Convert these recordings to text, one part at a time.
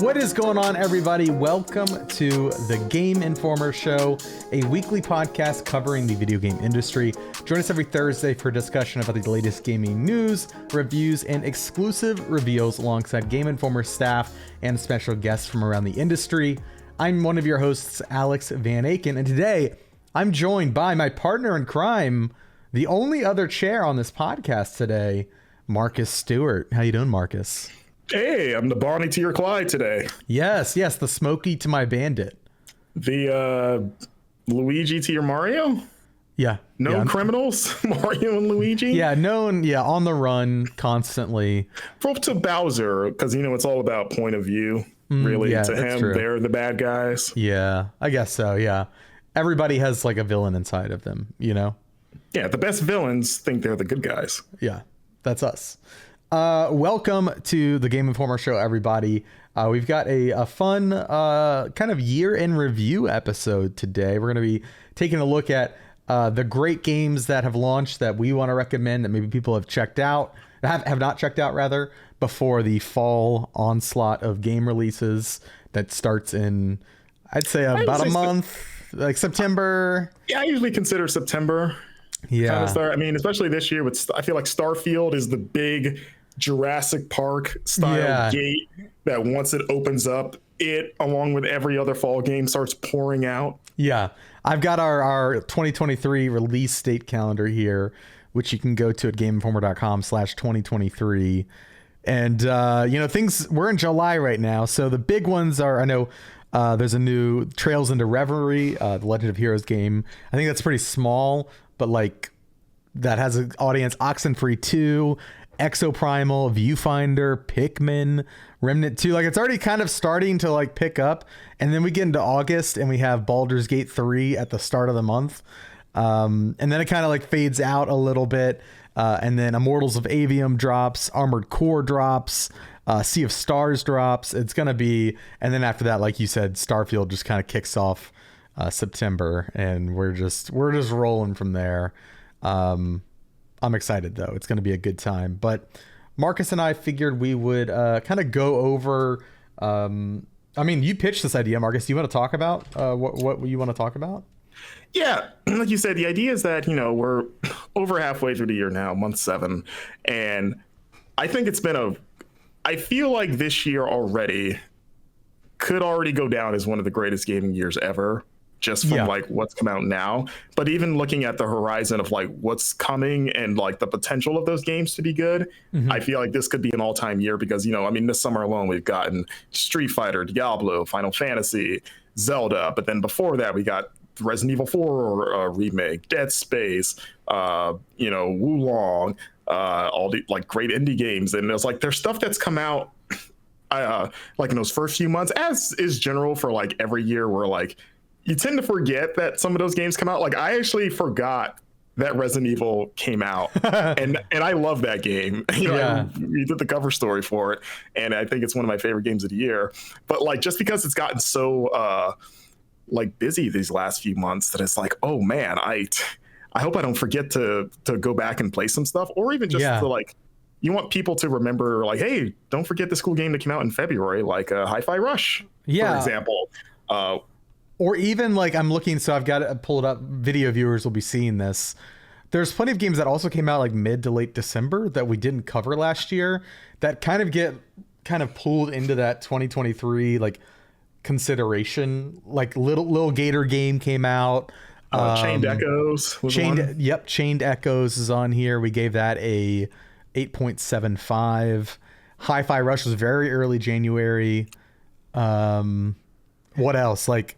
What is going on, everybody? Welcome to the Game Informer Show, a weekly podcast covering the video game industry. Join us every Thursday for a discussion about the latest gaming news, reviews, and exclusive reveals alongside Game Informer staff and special guests from around the industry. I'm one of your hosts, Alex Van Aken, and today I'm joined by my partner in crime, the only other chair on this podcast today, Marcus Stewart. How you doing, Marcus? Hey, I'm the Bonnie to your Clyde today. Yes, the Smokey to my Bandit. The Luigi to your Mario? Yeah. Known criminals, Mario and Luigi? Yeah, on the run constantly. Proof to Bowser, because, it's all about point of view, really. To him, true. They're the bad guys. Yeah, I guess so, yeah. Everybody has like a villain inside of them, Yeah, the best villains think they're the good guys. Yeah, that's us. Welcome to the Game Informer Show, everybody. We've got a fun kind of year in review episode today. We're going to be taking a look at the great games that have launched that we want to recommend that maybe people have checked out, have not checked out rather, before the fall onslaught of game releases that starts in, I'd say about a month, like September. Yeah, I usually consider September. Yeah. Kind of start. I mean, especially this year, I feel like Starfield is the big Jurassic Park style gate that once it opens up, it, along with every other fall game, starts pouring out. Yeah. I've got our 2023 release date calendar here, which you can go to at gameinformer.com/2023. And, we're in July right now. So the big ones are, I know there's a new Trails into Reverie, the Legend of Heroes game. I think that's pretty small, but like that has an audience. Oxenfree 2, Exoprimal, Viewfinder, Pikmin, Remnant 2. Like it's already kind of starting to like pick up. And then we get into August and we have Baldur's Gate 3 at the start of the month. And then it kind of like fades out a little bit. And then Immortals of Avium drops, Armored Core drops, Sea of Stars drops. It's going to be, and then after that, like you said, Starfield just kind of kicks off September, and we're just rolling from there. I'm excited though. It's going to be a good time. But Marcus and I figured we would kind of go over. You pitched this idea, Marcus. Do you want to talk about what you want to talk about? Yeah, like you said, the idea is that we're over halfway through the year now, month 7, and I think I feel like this year already could already go down as one of the greatest gaming years ever, just from like what's come out now. But even looking at the horizon of like what's coming and like the potential of those games to be good, I feel like this could be an all-time year because, this summer alone, we've gotten Street Fighter, Diablo, Final Fantasy, Zelda. But then before that, we got Resident Evil 4 remake, Dead Space, Wulong, all the like great indie games. And there's stuff that's come out like in those first few months, as is general for like every year, where like you tend to forget that some of those games come out. Like I actually forgot that Resident Evil came out, and I love that game. We did the cover story for it, and I think it's one of my favorite games of the year. But like just because it's gotten so like busy these last few months, that it's like, oh man, I hope I don't forget to go back and play some stuff, or even just to like, you want people to remember like, hey, don't forget this cool game that came out in February, like Hi-Fi Rush, for example. Or even like I'm looking, so I've got it pulled up. Video viewers will be seeing this. There's plenty of games that also came out like mid to late December that we didn't cover last year that kind of get pulled into that 2023 like consideration. Like Little Gator game came out. Chained Echoes was one. Chained Echoes is on here. We gave that a 8.75. Hi-Fi Rush was very early January. What else? Like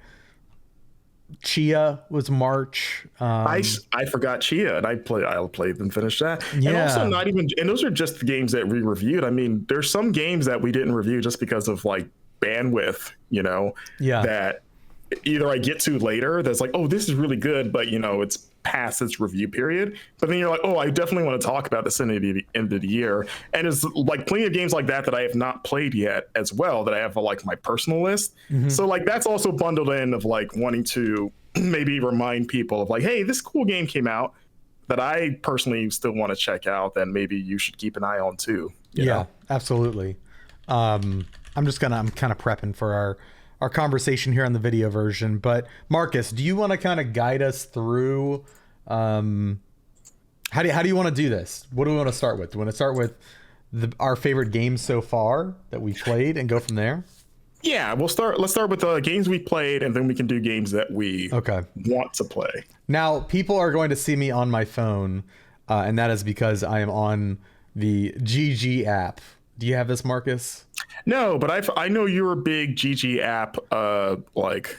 Chia was March. I forgot Chia, and I'll play and finish that. And also not even, and those are just the games that we reviewed. I mean, there's some games that we didn't review just because of like bandwidth, that either I get to later that's like, oh, this is really good, but it's past its review period. But then you're like, oh, I definitely want to talk about this in the end of the year. And it's like plenty of games like that I have not played yet as well, that I have like my personal list. So like that's also bundled in of like wanting to maybe remind people of like, hey, this cool game came out that I personally still want to check out, then maybe you should keep an eye on too. Yeah, absolutely. I'm kind of prepping for our conversation here on the video version. But Marcus, do you want to kind of guide us through? How do you want to do this? What do we want to start with? Do we want to start with our favorite games so far that we played and go from there? Yeah, let's start with the games we played, and then we can do games that we want to play. Now, people are going to see me on my phone, and that is because I am on the GG app. Do you have this, Marcus? No, but I know you're a big GG app, like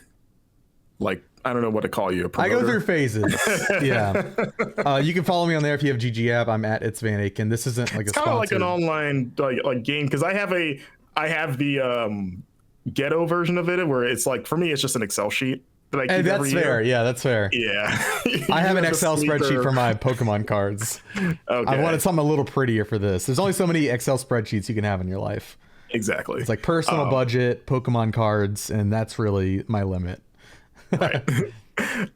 I don't know what to call you. I go through phases. Yeah. You can follow me on there if you have GG app. I'm at It's Van Aken. This isn't like it's kind of like an online like game, because I have the ghetto version of it where it's like, for me, it's just an Excel sheet that I keep every year. Fair. Yeah, that's fair. Yeah. I have an Excel spreadsheet for my Pokemon cards. Okay. I wanted something a little prettier for this. There's only so many Excel spreadsheets you can have in your life. Exactly. It's like personal budget, Pokemon cards, and that's really my limit. Right.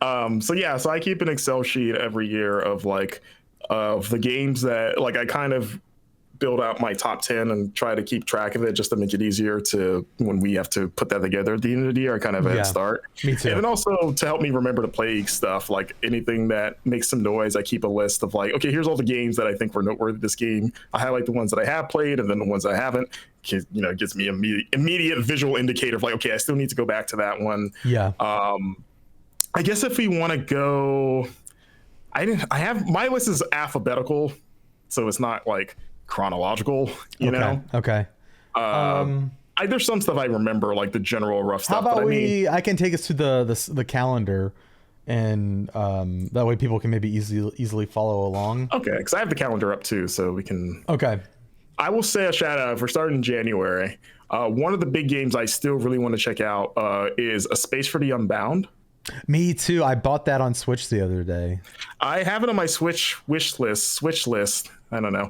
So I keep an Excel sheet every year of the games that I kind of build out my top 10 and try to keep track of it just to make it easier to, when we have to put that together at the end of the year, I kind of head start. Me too. And then also to help me remember to play stuff, like anything that makes some noise, I keep a list of okay, here's all the games that I think were noteworthy this game. I highlight the ones that I have played, and then the ones I haven't. It gives me immediate visual indicator of okay, I still need to go back to that one. Yeah. I guess if we want to go, I have my list is alphabetical, so it's not chronological, you know. Okay. There's some stuff I remember, like the general rough stuff. How about I can take us to the calendar, and that way people can maybe easily follow along. Okay, because I have the calendar up too, so we can. Okay. I will say a shout out. If we're starting in January, one of the big games I still really want to check out is A Space for the Unbound. Me too. I bought that on Switch the other day. I have it on my Switch list. I don't know.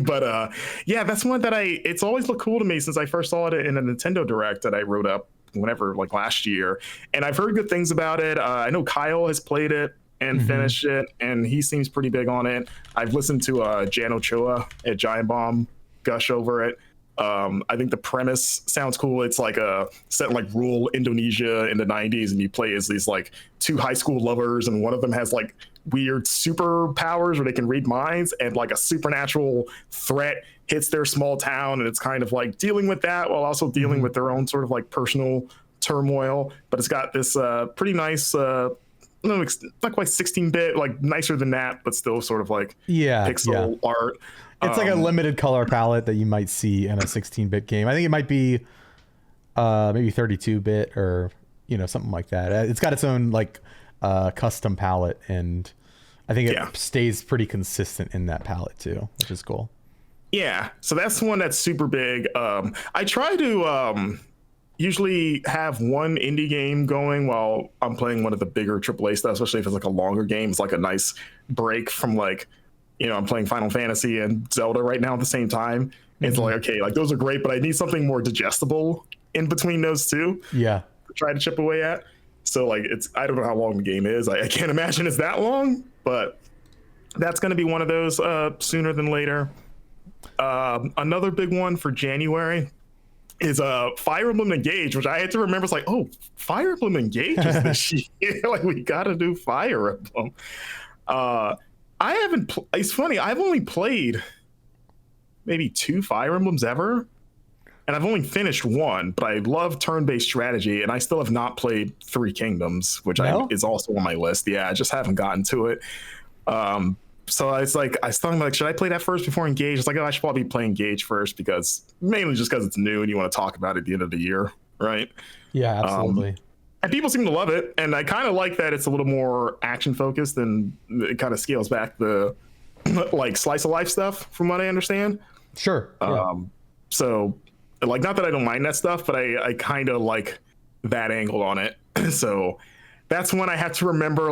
But yeah, that's one that it's always looked cool to me since I first saw it in a Nintendo Direct that I wrote up whenever, last year. And I've heard good things about it. I know Kyle has played it and finished it, and he seems pretty big on it. I've listened to Jan Ochoa at Giant Bomb gush over it. I think the premise sounds cool. It's set in rural Indonesia in the 90s, and you play as these two high school lovers, and one of them has weird superpowers where they can read minds, and a supernatural threat hits their small town, and it's kind of dealing with that while also dealing with their own sort of personal turmoil. But it's got this pretty nice no, it's not quite 16-bit, nicer than that, but still sort of pixel art. It's a limited color palette that you might see in a 16-bit game. I think it might be maybe 32-bit or something like that. It's got its own custom palette, and I think it stays pretty consistent in that palette too, which is cool. Yeah, so that's one that's super big. I try to usually have one indie game going while I'm playing one of the bigger AAA stuff, especially if it's a longer game. It's a nice break from I'm playing Final Fantasy and Zelda right now at the same time. It's okay, those are great, but I need something more digestible in between those two. Yeah. To try to chip away at. So I don't know how long the game is. I can't imagine it's that long, but that's going to be one of those sooner than later. Another big one for January is Fire Emblem Engage, which I had to remember. It's Fire Emblem Engage is this year. We got to do Fire Emblem. I haven't. It's funny. I've only played maybe 2 Fire Emblems ever, and I've only finished one. But I love turn-based strategy, and I still have not played Three Kingdoms, which is also on my list. Yeah, I just haven't gotten to it. So it's I was thinking should I play that first before Engage? It's I should probably play Engage first mainly just because it's new and you want to talk about it at the end of the year, right? Yeah, absolutely. And people seem to love it, and I kind of like that it's a little more action focused, and it kind of scales back the slice of life stuff, from what I understand. Sure. Yeah. So not that I don't mind that stuff, but I kind of like that angle on it. So that's one I have to remember.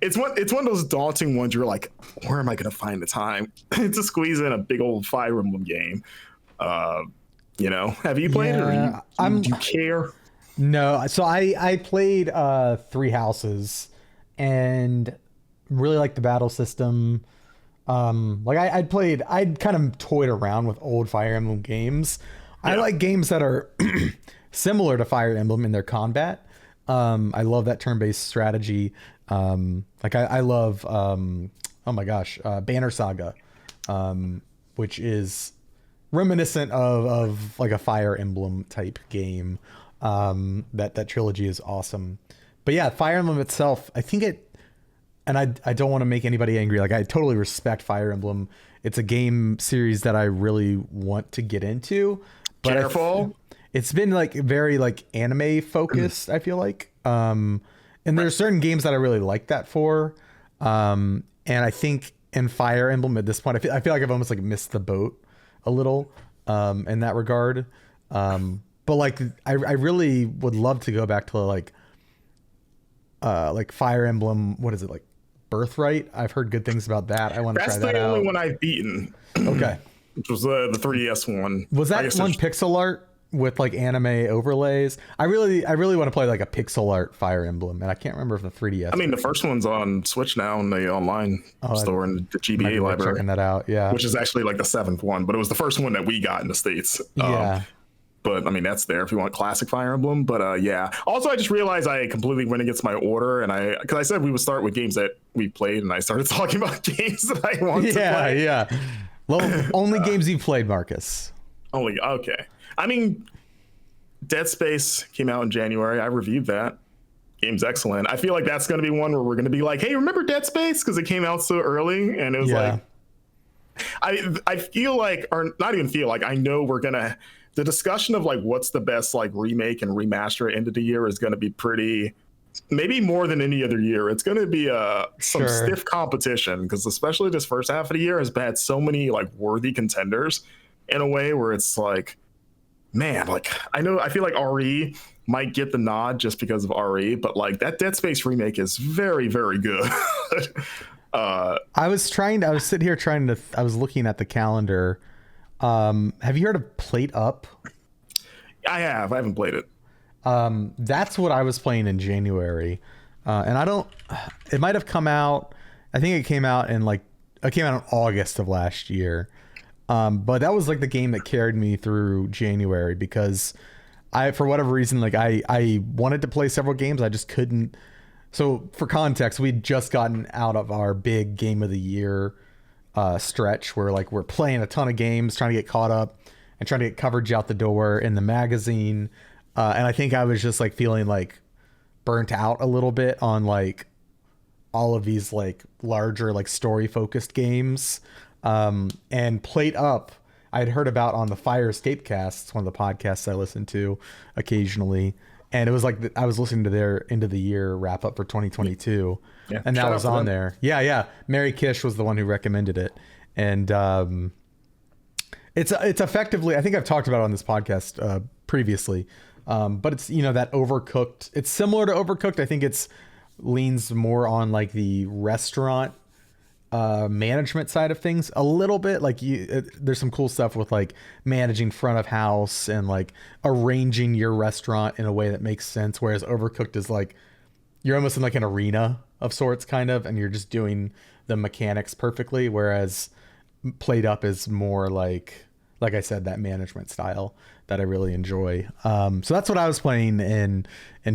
It's one of those daunting ones. You're where am I going to find the time to squeeze in a big old Fire Emblem game? Have you played it, or do you care? No, so I played Three Houses and really liked the battle system. I'd kind of toyed around with old Fire Emblem games. I like games that are similar to Fire Emblem in their combat. I love that turn-based strategy. Like I love, oh my gosh, Banner Saga, which is reminiscent of like a Fire Emblem type game. That trilogy is awesome. But yeah, Fire Emblem itself, I think it, and I don't want to make anybody angry. Like I totally respect Fire Emblem. It's a game series that I really want to get into. But Careful. It's been like very like anime focused, I feel like. And there's certain games that I really like that for. And I think in Fire Emblem at this point, I feel like I've almost like missed the boat a little in that regard. But like I really would love to go back to like Fire Emblem, what is it, like Birthright? I've heard good things about that. I want to try that out. That's the only one I've beaten. Okay. Which was the 3DS one. Was that one pixel art with like anime overlays? I really want to play like a pixel art Fire Emblem, and I can't remember if the 3DS. I mean, the first one's on Switch now in the online store in the GBA library. Checking that out, yeah. Which is actually like the 7th one, but it was the first one that we got in the States. Yeah. But I mean, that's there if you want classic Fire Emblem. But yeah. Also, I just realized I completely went against my order, and because I said we would start with games that we played, and I started talking about games that I want to play. Yeah. Well, only games you played, Marcus. Only, okay. I mean, Dead Space came out in January. I reviewed that. Game's excellent. I feel like that's going to be one where we're going to be like, hey, remember Dead Space? Because it came out so early, and it was like, I feel like, or not even feel like, I know we're going to, the discussion of like what's the best like remake and remaster at end of the year is going to be pretty, maybe more than any other year. It's going to be some stiff competition, because especially this first half of the year has had so many like worthy contenders in a way where it's like, man, like I feel like RE might get the nod just because of RE, but like that Dead Space remake is very, very good. I was looking at the calendar. Have you heard of Plate Up? I haven't played it. That's what I was playing in January. And it might have come out, I think it came out in August of last year. But that was like the game that carried me through January, because for whatever reason, like I wanted to play several games. I just couldn't. So for context, we'd just gotten out of our big game of the year stretch where like we're playing a ton of games, trying to get caught up and trying to get coverage out the door in the magazine. And I think I was just like feeling like burnt out a little bit on like all of these like larger like story focused games. And Plate Up, I'd heard about on the Fire Escape cast. It's one of the podcasts I listen to occasionally. And it was like, I was listening to their end of the year wrap up for 2022. Yeah, and that was on there. Yeah. Mary Kish was the one who recommended it. And, it's effectively, I think I've talked about it on this podcast, previously. But it's, that Overcooked, it's similar to Overcooked. I think it's leans more on like the restaurant management side of things a little bit. Like there's some cool stuff with like managing front of house and like arranging your restaurant in a way that makes sense, whereas Overcooked is like you're almost in like an arena of sorts kind of, and you're just doing the mechanics perfectly, whereas Plate Up is more like I said, that management style that I really enjoy. So that's what I was playing in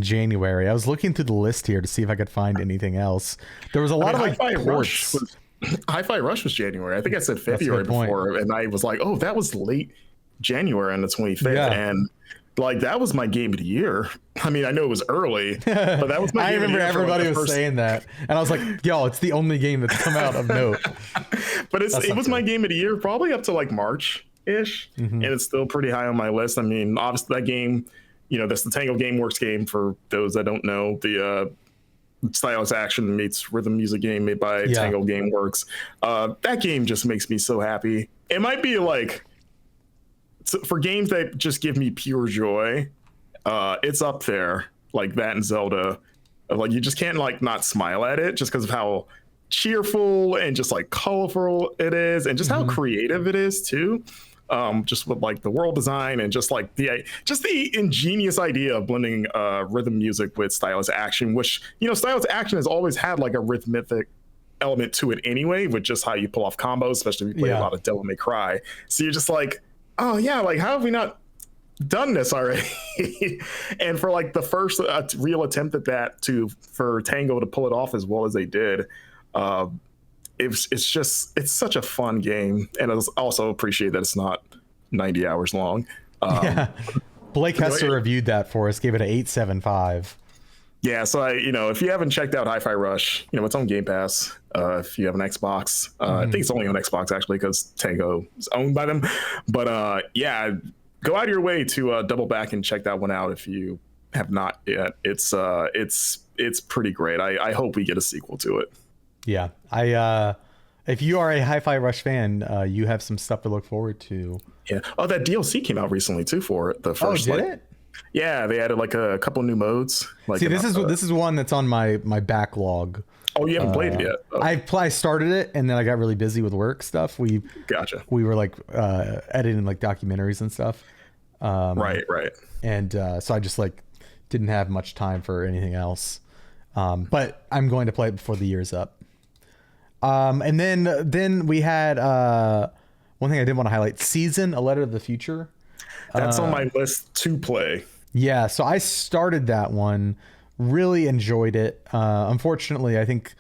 January. I was looking through the list here to see if I could find anything else. There was a lot of like ports. Hi-Fi Rush was January. I think I said February before, and I was like, oh, that was late January on the 25th. Yeah. And like, that was my game of the year. I mean, I know it was early, but that was my game of the year. I remember everybody was saying that. And I was like, yo, it's the only game that's come out of note. But it was my game of the year probably up to like March-ish. Mm-hmm. And it's still pretty high on my list. I mean, obviously that game, that's the Tango Gameworks game, for those that don't know. The stylus action meets rhythm music game made by Tango Gameworks. That game just makes me so happy. It might be like, for games that just give me pure joy, it's up there, like that and Zelda. Like, you just can't like not smile at it just because of how cheerful and just like colorful it is, and just how creative it is too. Just with like the world design and just like the ingenious idea of blending rhythm music with stylus action, which stylus action has always had like a rhythmic element to it anyway, with just how you pull off combos, especially if you play a lot of Devil May Cry. So you're just like, oh yeah, like how have we not done this already. And for like the first real attempt at that, for Tango to pull it off as well as they did, uh, it's such a fun game, and I also appreciate that it's not 90 hours long. Yeah. Blake Hester reviewed that for us, gave it an 8.75. Yeah, so if you haven't checked out Hi-Fi Rush, it's on Game Pass. If you have an Xbox, I think it's only on Xbox actually because Tango is owned by them. But yeah, go out of your way to double back and check that one out if you have not yet. It's pretty great. I hope we get a sequel to it. Yeah, if you are a Hi-Fi Rush fan, you have some stuff to look forward to. Yeah. Oh, that DLC came out recently too for the first. Oh, did it? Yeah, they added like a couple new modes. Like, see, this is one that's on my backlog. Oh, you haven't played it yet? Oh. I started it and then I got really busy with work stuff. Gotcha. We were like editing like documentaries and stuff. Right. And so I just like didn't have much time for anything else. But I'm going to play it before the year's up. And then we had one thing I did want to highlight: Season, A Letter to the Future. That's on my list to play. Yeah, so I started that one, really enjoyed it. Unfortunately, I think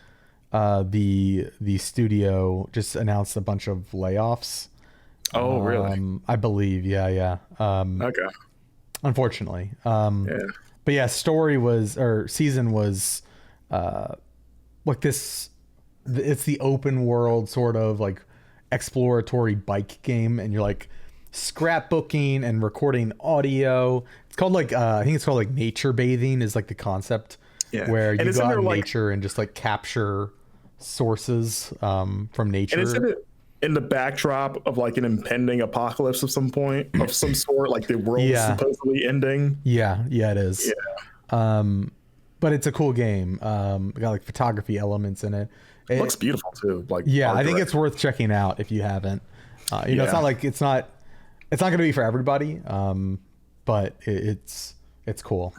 the studio just announced a bunch of layoffs. Oh, really? I believe, yeah. Okay. Unfortunately, Yeah. but yeah, Season was like this. It's the open world sort of like exploratory bike game, and you're like scrapbooking and recording audio. It's called like I think it's called like nature bathing is like the concept. Yeah. Where And you isn't go out there, in like- nature and just like capture sources from nature. And isn't it in the backdrop of like an impending apocalypse of some point of some sort? Like the world is supposedly ending. Yeah, it is. Yeah. But it's a cool game. It got like photography elements in it. It looks beautiful too. Like, Yeah, art I think direction. it's worth checking out if you haven't. It's not like it's not going to be for everybody, but it's cool.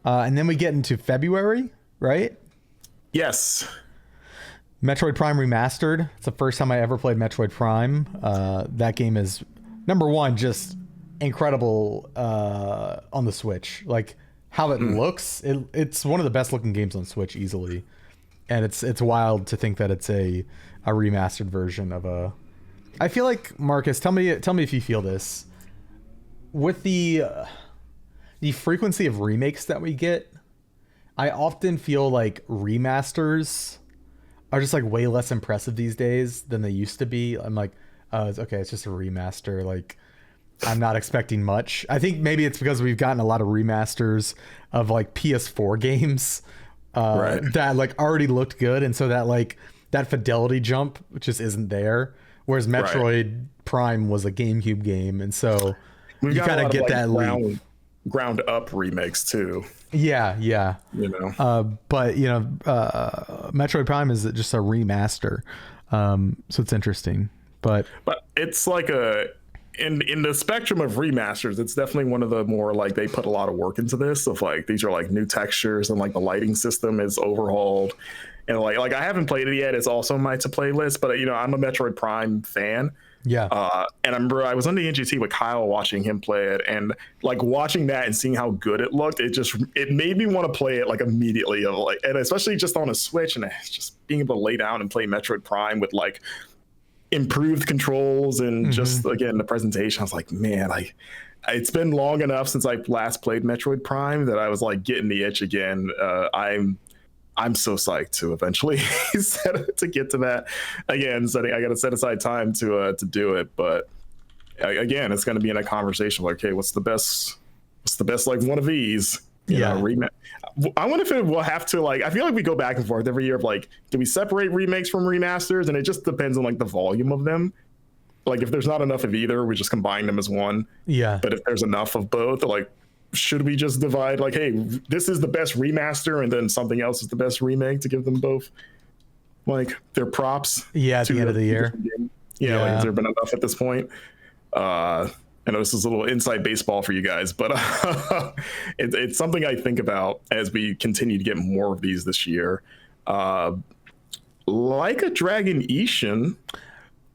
And then we get into February, right? Yes. Metroid Prime Remastered. It's the first time I ever played Metroid Prime. That game is number one, just incredible on the Switch. Like how it looks, it's one of the best looking games on Switch easily. And it's wild to think that it's a remastered version of a. I feel like, Marcus, tell me if you feel this. With the frequency of remakes that we get, I often feel like remasters are just like way less impressive these days than they used to be. I'm like, oh, it's just a remaster. Like, I'm not expecting much. I think maybe it's because we've gotten a lot of remasters of like PS4 games that like already looked good, and so that like that fidelity jump just isn't there. Whereas Metroid Prime was a GameCube game, and so you kind of get like that ground up remakes too. Yeah. But Metroid Prime is just a remaster, so it's interesting. But it's like in the spectrum of remasters, it's definitely one of the more like they put a lot of work into this. Of like these are like new textures and like the lighting system is overhauled. And like I haven't played it yet. It's also on my to play list, but I'm a Metroid Prime fan. Yeah. And I remember I was on the NGT with Kyle watching him play it, and like watching that and seeing how good it looked, it made me want to play it like immediately. And especially just on a Switch, and just being able to lay down and play Metroid Prime with like improved controls and just again the presentation. I was like, man, it's been long enough since I last played Metroid Prime that I was like getting the itch again. I'm so psyched to eventually to get to that again. So I got to set aside time to do it. But again, it's going to be in a conversation like, okay, what's the best like one of these? I wonder if it will have to like. I feel like we go back and forth every year of like, do we separate remakes from remasters? And it just depends on like the volume of them. Like if there's not enough of either, we just combine them as one. Yeah. But if there's enough of both, like, should we just divide like, hey, this is the best remaster and then something else is the best remake to give them both like their props? Yeah, at the end of the year. Yeah, like has there been enough at this point? I know this is a little inside baseball for you guys, but it's something I think about as we continue to get more of these this year. Like a Dragon Ishin.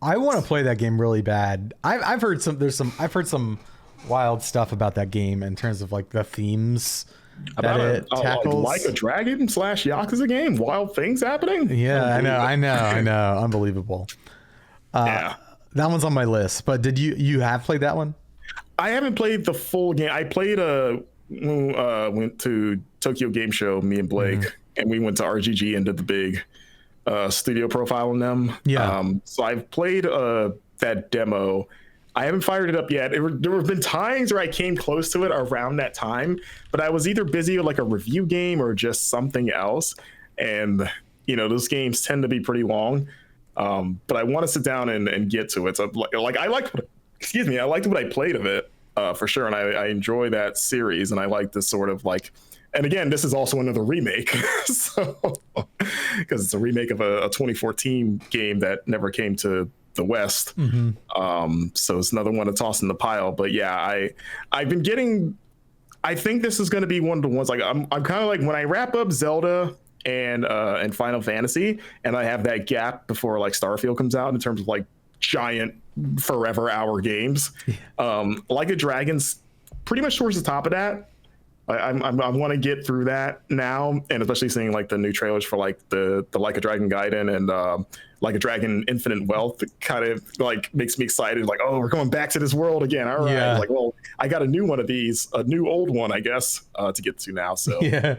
I want to play that game really bad. I've heard some wild stuff about that game in terms of like the themes that About it tackles. like a dragon slash Yakuza game. Wild things happening. Yeah, I know. Unbelievable. Yeah. That one's on my list. But did you have played that one? I haven't played the full game. I played went to Tokyo Game Show, me and Blake, and we went to RGG and did the big studio profile on them. Yeah. So I've played that demo. I haven't fired it up yet. There have been times where I came close to it around that time, but I was either busy with like a review game or just something else. And, those games tend to be pretty long. But I want to sit down and get to it. So like I liked I liked what I played of it for sure. And I enjoy that series. And I like this sort of like, and again, this is also another remake. So, because it's a remake of a 2014 game that never came to the West. So it's another one to toss in the pile. But yeah, I think this is going to be one of the ones like I'm kind of like when I wrap up Zelda and Final Fantasy, and I have that gap before like Starfield comes out in terms of like giant forever hour games. Like a Dragon's pretty much towards the top of that. I want to get through that now, and especially seeing like the new trailers for like the Like a Dragon Gaiden and Like a Dragon Infinite Wealth. It kind of like makes me excited. Like, oh, we're going back to this world again. All right. Yeah. Like, well, I got a new one of these, a new old one, I guess, to get to now. So Yeah.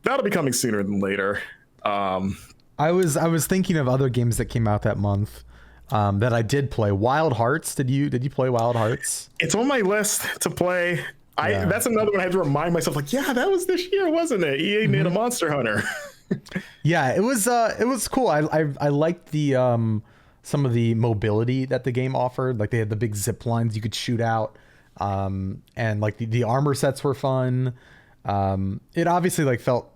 that'll be coming sooner than later. I was thinking of other games that came out that month that I did play. Wild Hearts. Did you play Wild Hearts? It's on my list to play. That's another one I have to remind myself, like, yeah, that was this year, wasn't it? EA made a Monster Hunter. Yeah, it was cool. I liked the some of the mobility that the game offered. Like they had the big zip lines you could shoot out, and like the armor sets were fun. It obviously like felt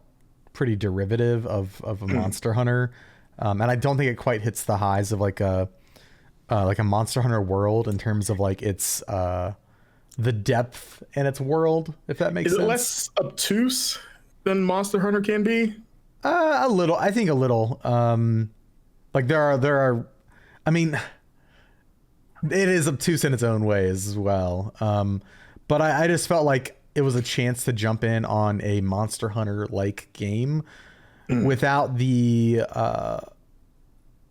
pretty derivative of a Monster Hunter, and I don't think it quite hits the highs of like a Monster Hunter world in terms of like its the depth in its world, if that makes sense. Is it less obtuse than Monster Hunter can be? A little, I think a little. Like there are, I mean, it is obtuse in its own ways as well. But I just felt like it was a chance to jump in on a Monster Hunter like game without the, I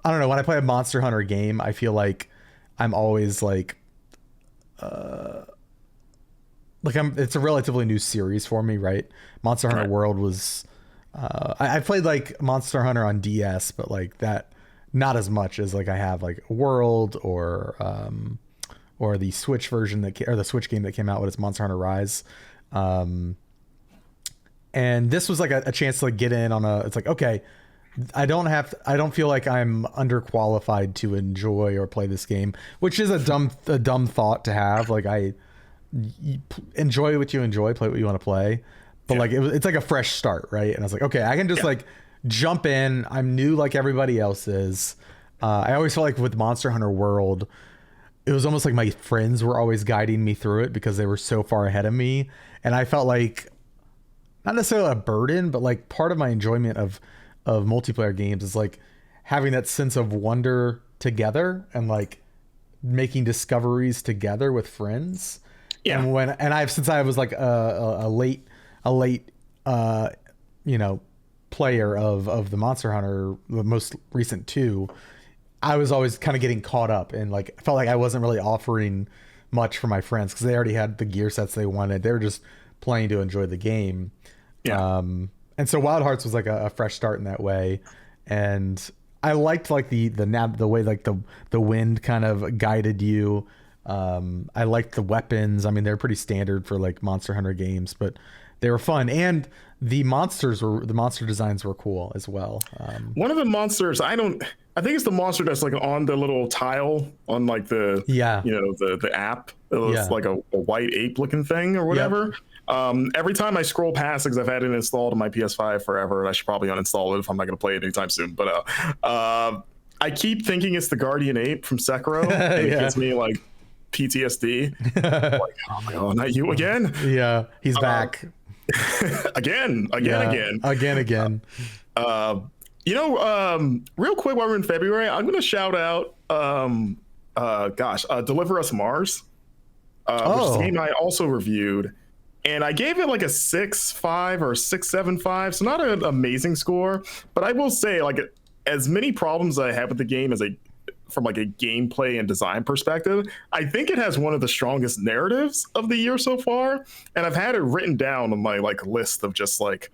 don't know. When I play a Monster Hunter game, I feel like I'm always like it's a relatively new series for me, right? Monster Hunter World was, I played like Monster Hunter on DS, but like that, not as much as like I have like World or the Switch version or the Switch game that came out with its Monster Hunter Rise. And this was like a chance to like get in on it's like, okay, I don't feel like I'm underqualified to enjoy or play this game, which is a dumb thought to have. Like you enjoy what you enjoy, play what you want to play. But like it's like a fresh start, right? And I was like, okay, I can just like jump in. I'm new like everybody else is. I always felt like with Monster Hunter World, it was almost like my friends were always guiding me through it because they were so far ahead of me. And I felt like not necessarily a burden, but like part of my enjoyment of multiplayer games is like having that sense of wonder together and like making discoveries together with friends. Yeah. And since I was like a late player of the Monster Hunter, the most recent two, I was always kind of getting caught up and like felt like I wasn't really offering much for my friends because they already had the gear sets they wanted. They were just playing to enjoy the game. Yeah. And so Wild Hearts was like a fresh start in that way. And I liked like the way like the wind kind of guided you. I liked the weapons. I mean, they're pretty standard for like Monster Hunter games, but they were fun. And the monster designs were cool as well. One of the monsters, I think it's the monster that's like on the little tile on like the app. It's like a white ape looking thing or whatever. Yep. Every time I scroll past, because I've had it installed on my PS5 forever, and I should probably uninstall it if I'm not going to play it anytime soon. But I keep thinking it's the guardian ape from Sekiro. And it gives me like PTSD. Like, oh my god, not you again? Yeah, he's back. Again. Real quick while we're in February, I'm gonna shout out Deliver Us Mars. which is a Oh, game I also reviewed. And I gave it like a 6.5 or 6.75, so not an amazing score. But I will say, like, as many problems I have with the game from like a gameplay and design perspective, I think it has one of the strongest narratives of the year so far. And I've had it written down on my like list of just like,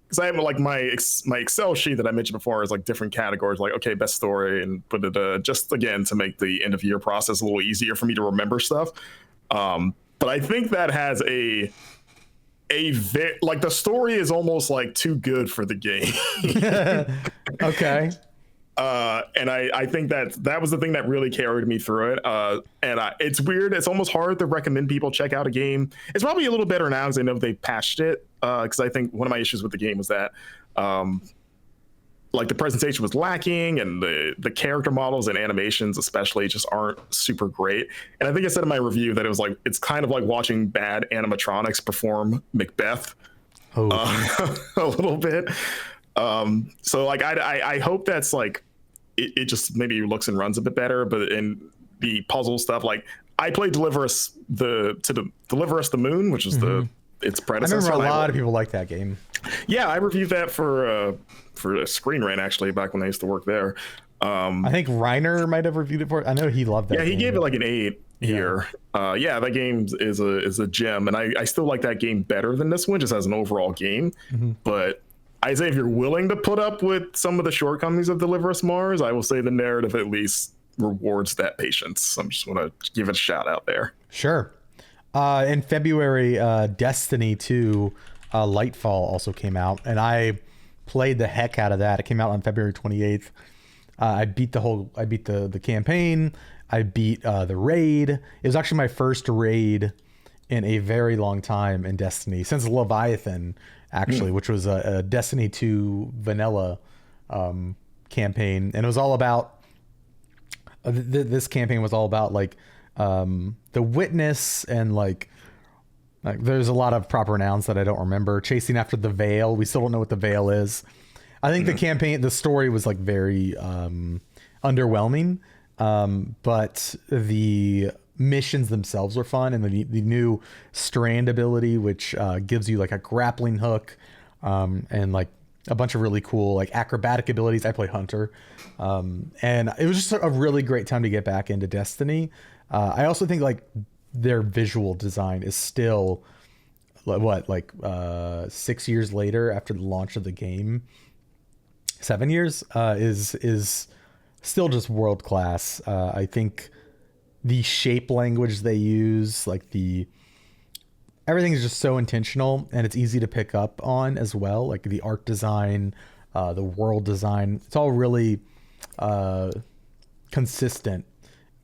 because I have like my Excel sheet that I mentioned before is like different categories, like okay, best story, and put it just again to make the end of year process a little easier for me to remember stuff. But I think that has like the story is almost like too good for the game. okay. And I think that was the thing that really carried me through it. It's weird. It's almost hard to recommend people check out a game. It's probably a little better now because I know they patched it. Because I think one of my issues with the game was that, like the presentation was lacking, and the character models and animations especially just aren't super great. And I think I said in my review that it's kind of like watching bad animatronics perform Macbeth. Oh. A little bit. So like I hope that's like it just maybe looks and runs a bit better, but in the puzzle stuff, like I played Deliver Us the Moon, which is its I predecessor. remember a lot of people like that game. Yeah, I reviewed that for Screen Rant actually back when I used to work there. I think Reiner might have reviewed it for it. I know he loved that. Yeah, he game. gave it like an 8 here. Yeah, that game is a gem, and I still like that game better than this one just as an overall game. But I say if you're willing to put up with some of the shortcomings of Deliver Us Mars, I will say the narrative at least rewards that patience. I'm just want to give it a shout out there. Sure. In February, Destiny 2 Lightfall also came out, and I played the heck out of that. It came out on February 28th. I beat the campaign. I beat the raid. It was actually my first raid in a very long time in Destiny, since Leviathan, actually, which was a Destiny 2 vanilla campaign. And it was all about, this campaign was all about like the witness and like there's a lot of proper nouns that I don't remember. Chasing after the veil. We still don't know what the veil is. I think the story was like very underwhelming. But the missions themselves were fun, and the new strand ability, which gives you like a grappling hook, and like a bunch of really cool like acrobatic abilities. I play Hunter, and it was just a really great time to get back into Destiny. I also think like their visual design is still 6 years later after the launch of the game, 7 years, is still just world class. I think the shape language they use, like everything is just so intentional, and it's easy to pick up on as well. Like the art design, the world design, it's all really consistent,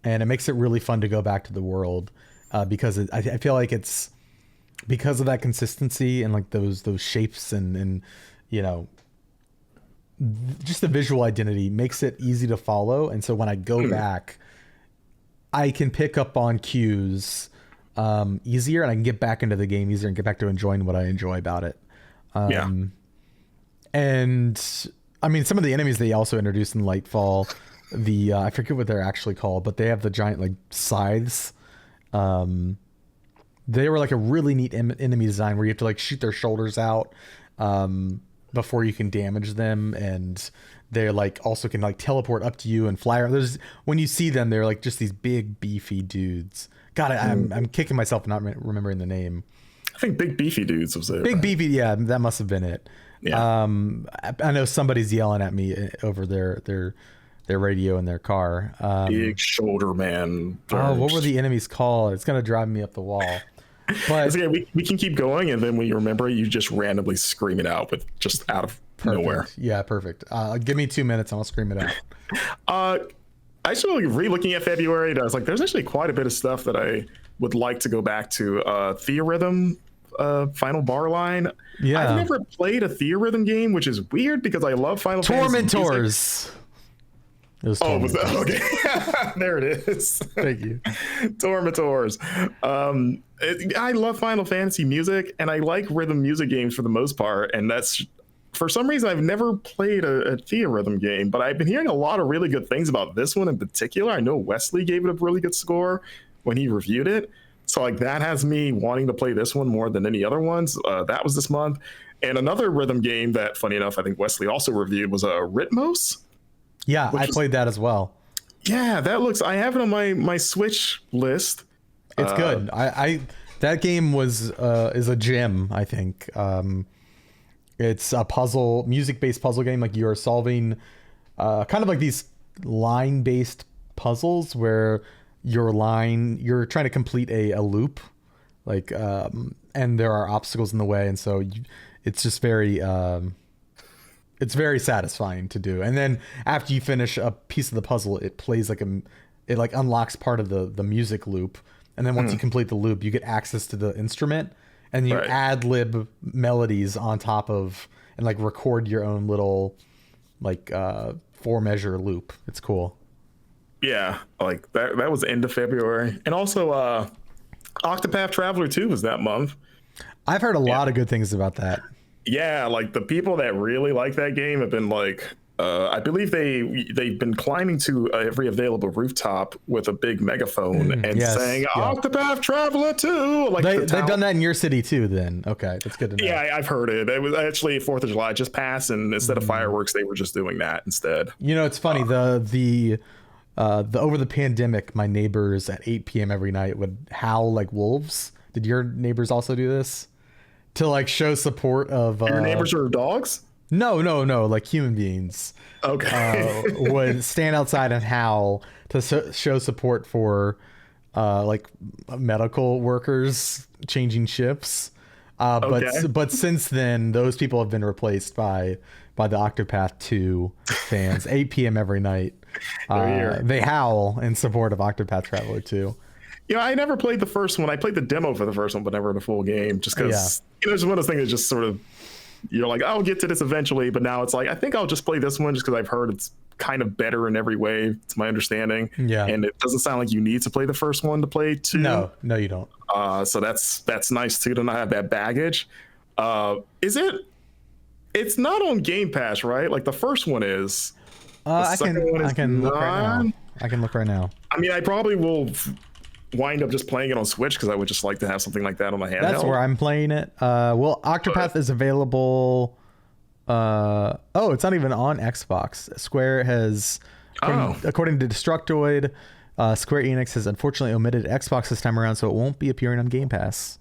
and it makes it really fun to go back to the world because I feel like it's because of that consistency and like those shapes and you know, just the visual identity makes it easy to follow. And so when I go back, I can pick up on cues easier, and I can get back into the game easier and get back to enjoying what I enjoy about it. And I mean, some of the enemies they also introduced in Lightfall, I forget what they're actually called, but they have the giant like scythes. They were like a really neat enemy design where you have to like shoot their shoulders out before you can damage them, and they're like also can like teleport up to you and fly around. When you see them, they're like just these big beefy dudes. God, I'm kicking myself not remembering the name. I think Big Beefy Dudes was it. Big Beefy, yeah, that must have been it. Yeah. I know somebody's yelling at me over their radio in their car. Big Shoulder Man. Oh, what were the enemies called? It's gonna drive me up the wall. But okay, we can keep going, and then when you remember, you just randomly scream it out with just out of nowhere. Yeah, perfect. Give me 2 minutes, and I'll scream it out. I started re-looking at February, and I was like, there's actually quite a bit of stuff that I would like to go back to. Theorhythm, Final Bar Line. Yeah, I've never played a Theorhythm game, which is weird because I love Final Fantasy Tormentors. It was Tormentors. was that okay? There it is. Thank you. Tormentors. I love Final Fantasy music, and I like rhythm music games for the most part, and that's for some reason I've never played a Theorhythm game, but I've been hearing a lot of really good things about this one in particular. I know Wesley gave it a really good score when he reviewed it. So like that has me wanting to play this one more than any other ones. That was this month. And another rhythm game that, funny enough, I think Wesley also reviewed was Ritmos. Yeah, I played that as well. Yeah, that looks. I have it on my Switch list. It's good. I that game is a gem, I think. It's a music-based puzzle game. Like you're solving kind of like these line-based puzzles where you're trying to complete a loop, like and there are obstacles in the way, and so it's just it's very satisfying to do. And then after you finish a piece of the puzzle, it plays it unlocks part of the music loop. And then once you complete the loop, you get access to the instrument, and you ad lib melodies on top of, and like record your own little 4-measure loop. It's cool. Yeah, like that was end of February. And also Octopath Traveler 2 was that month. I've heard a lot of good things about that. Yeah, like the people that really like that game have been like, I believe they've been climbing to every available rooftop with a big megaphone and saying Octopath Traveler 2. Like they've done that in your city too. Then okay, that's good to know. Yeah, I've heard it. It was actually 4th of July just passed, and instead of fireworks, they were just doing that instead. You know, it's funny. The over the pandemic, my neighbors at 8 p.m. every night would howl like wolves. Did your neighbors also do this? To like show support of your neighbors are dogs? No, like human beings. Okay. Would stand outside and howl to show support for like medical workers changing shifts. But since then, those people have been replaced by the Octopath 2 fans. 8 p.m. every night. They howl in support of Octopath Traveler 2. You know, I never played the first one. I played the demo for the first one, but never the full game, just because it's one of those things that just sort of, you're like, I'll get to this eventually, but now it's like, I think I'll just play this one just because I've heard it's kind of better in every way. It's my understanding. Yeah. And it doesn't sound like you need to play the first one to play 2. No, you don't. So that's nice too to not have that baggage. It's not on Game Pass, right? Like the first one is. I can look right now. I can look right now. I mean, I probably will wind up just playing it on Switch because I would just like to have something like that on my handheld. That's where I'm playing it. Well, Octopath is available. It's not even on Xbox. Square has, according to Destructoid, Square Enix has unfortunately omitted Xbox this time around, so it won't be appearing on Game Pass.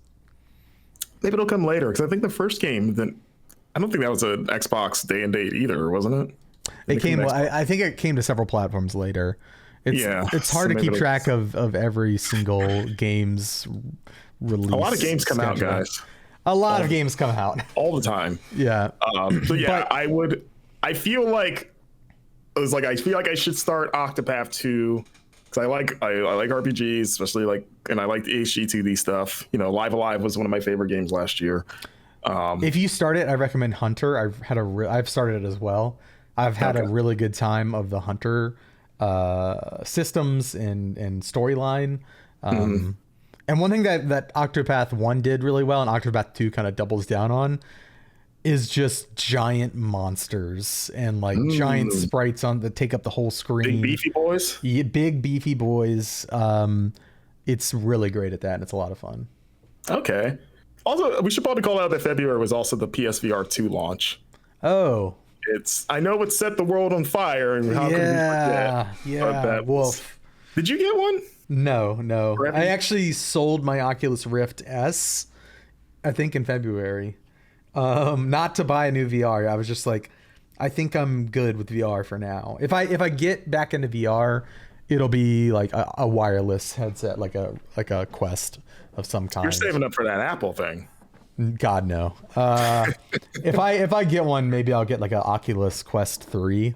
Maybe it'll come later because I think the first game, I don't think that was an Xbox day and date either, wasn't it? It came. I think it came to several platforms later. It's hard to keep track of every single game's release. A lot of games come out, guys. A lot of games come out all the time. Yeah. So yeah, I feel like I should start Octopath 2 because I like RPGs, especially and I like the HG2D stuff. You know, Live Alive was one of my favorite games last year. If you start it, I recommend Hunter. I've started it as well. I've had a really good time of the Hunter systems and storyline. And one thing that Octopath 1 did really well and Octopath 2 kind of doubles down on is just giant monsters and giant sprites that take up the whole screen. Big beefy boys? Yeah, big beefy boys. It's really great at that, and it's a lot of fun. Okay. Also, we should probably call out that February was also the PSVR 2 launch. Oh. I know it set the world on fire, and how could we forget? Yeah. Wolf. Did you get one? No. I actually sold my Oculus Rift S, I think in February. Not to buy a new VR. I was just like, I think I'm good with VR for now. If I get back into VR, it'll be like a wireless headset, like a Quest of some kind. You're saving up for that Apple thing. God no. If I get one, maybe I'll get like an Oculus Quest 3.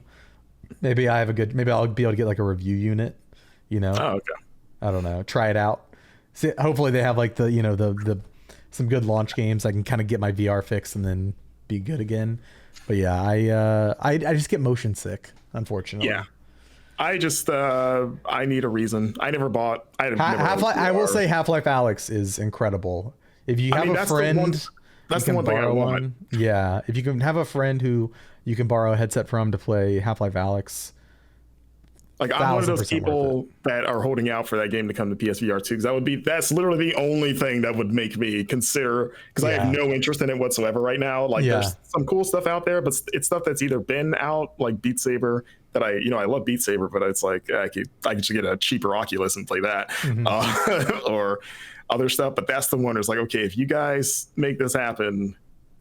Maybe I'll be able to get like a review unit, you know. Oh, okay. I don't know. Try it out. See, hopefully they have like the some good launch games. I can kind of get my VR fix and then be good again. But yeah, I just get motion sick, unfortunately. Yeah. I just I need a reason. I never bought. Half-Life. I will say Half-Life Alyx is incredible. If you have a friend, that's the one thing I want. Yeah, if you can have a friend who you can borrow a headset from to play Half-Life Alyx. Like I'm one of those 1000% worth people that are holding out for that game to come to PSVR 2 because that's literally the only thing that would make me consider, because I have no interest in it whatsoever right now. Like there's some cool stuff out there, but it's stuff that's either been out, like Beat Saber, that I love Beat Saber, but it's like I could just get a cheaper Oculus and play that, or other stuff. But that's the one that's like, okay, if you guys make this happen,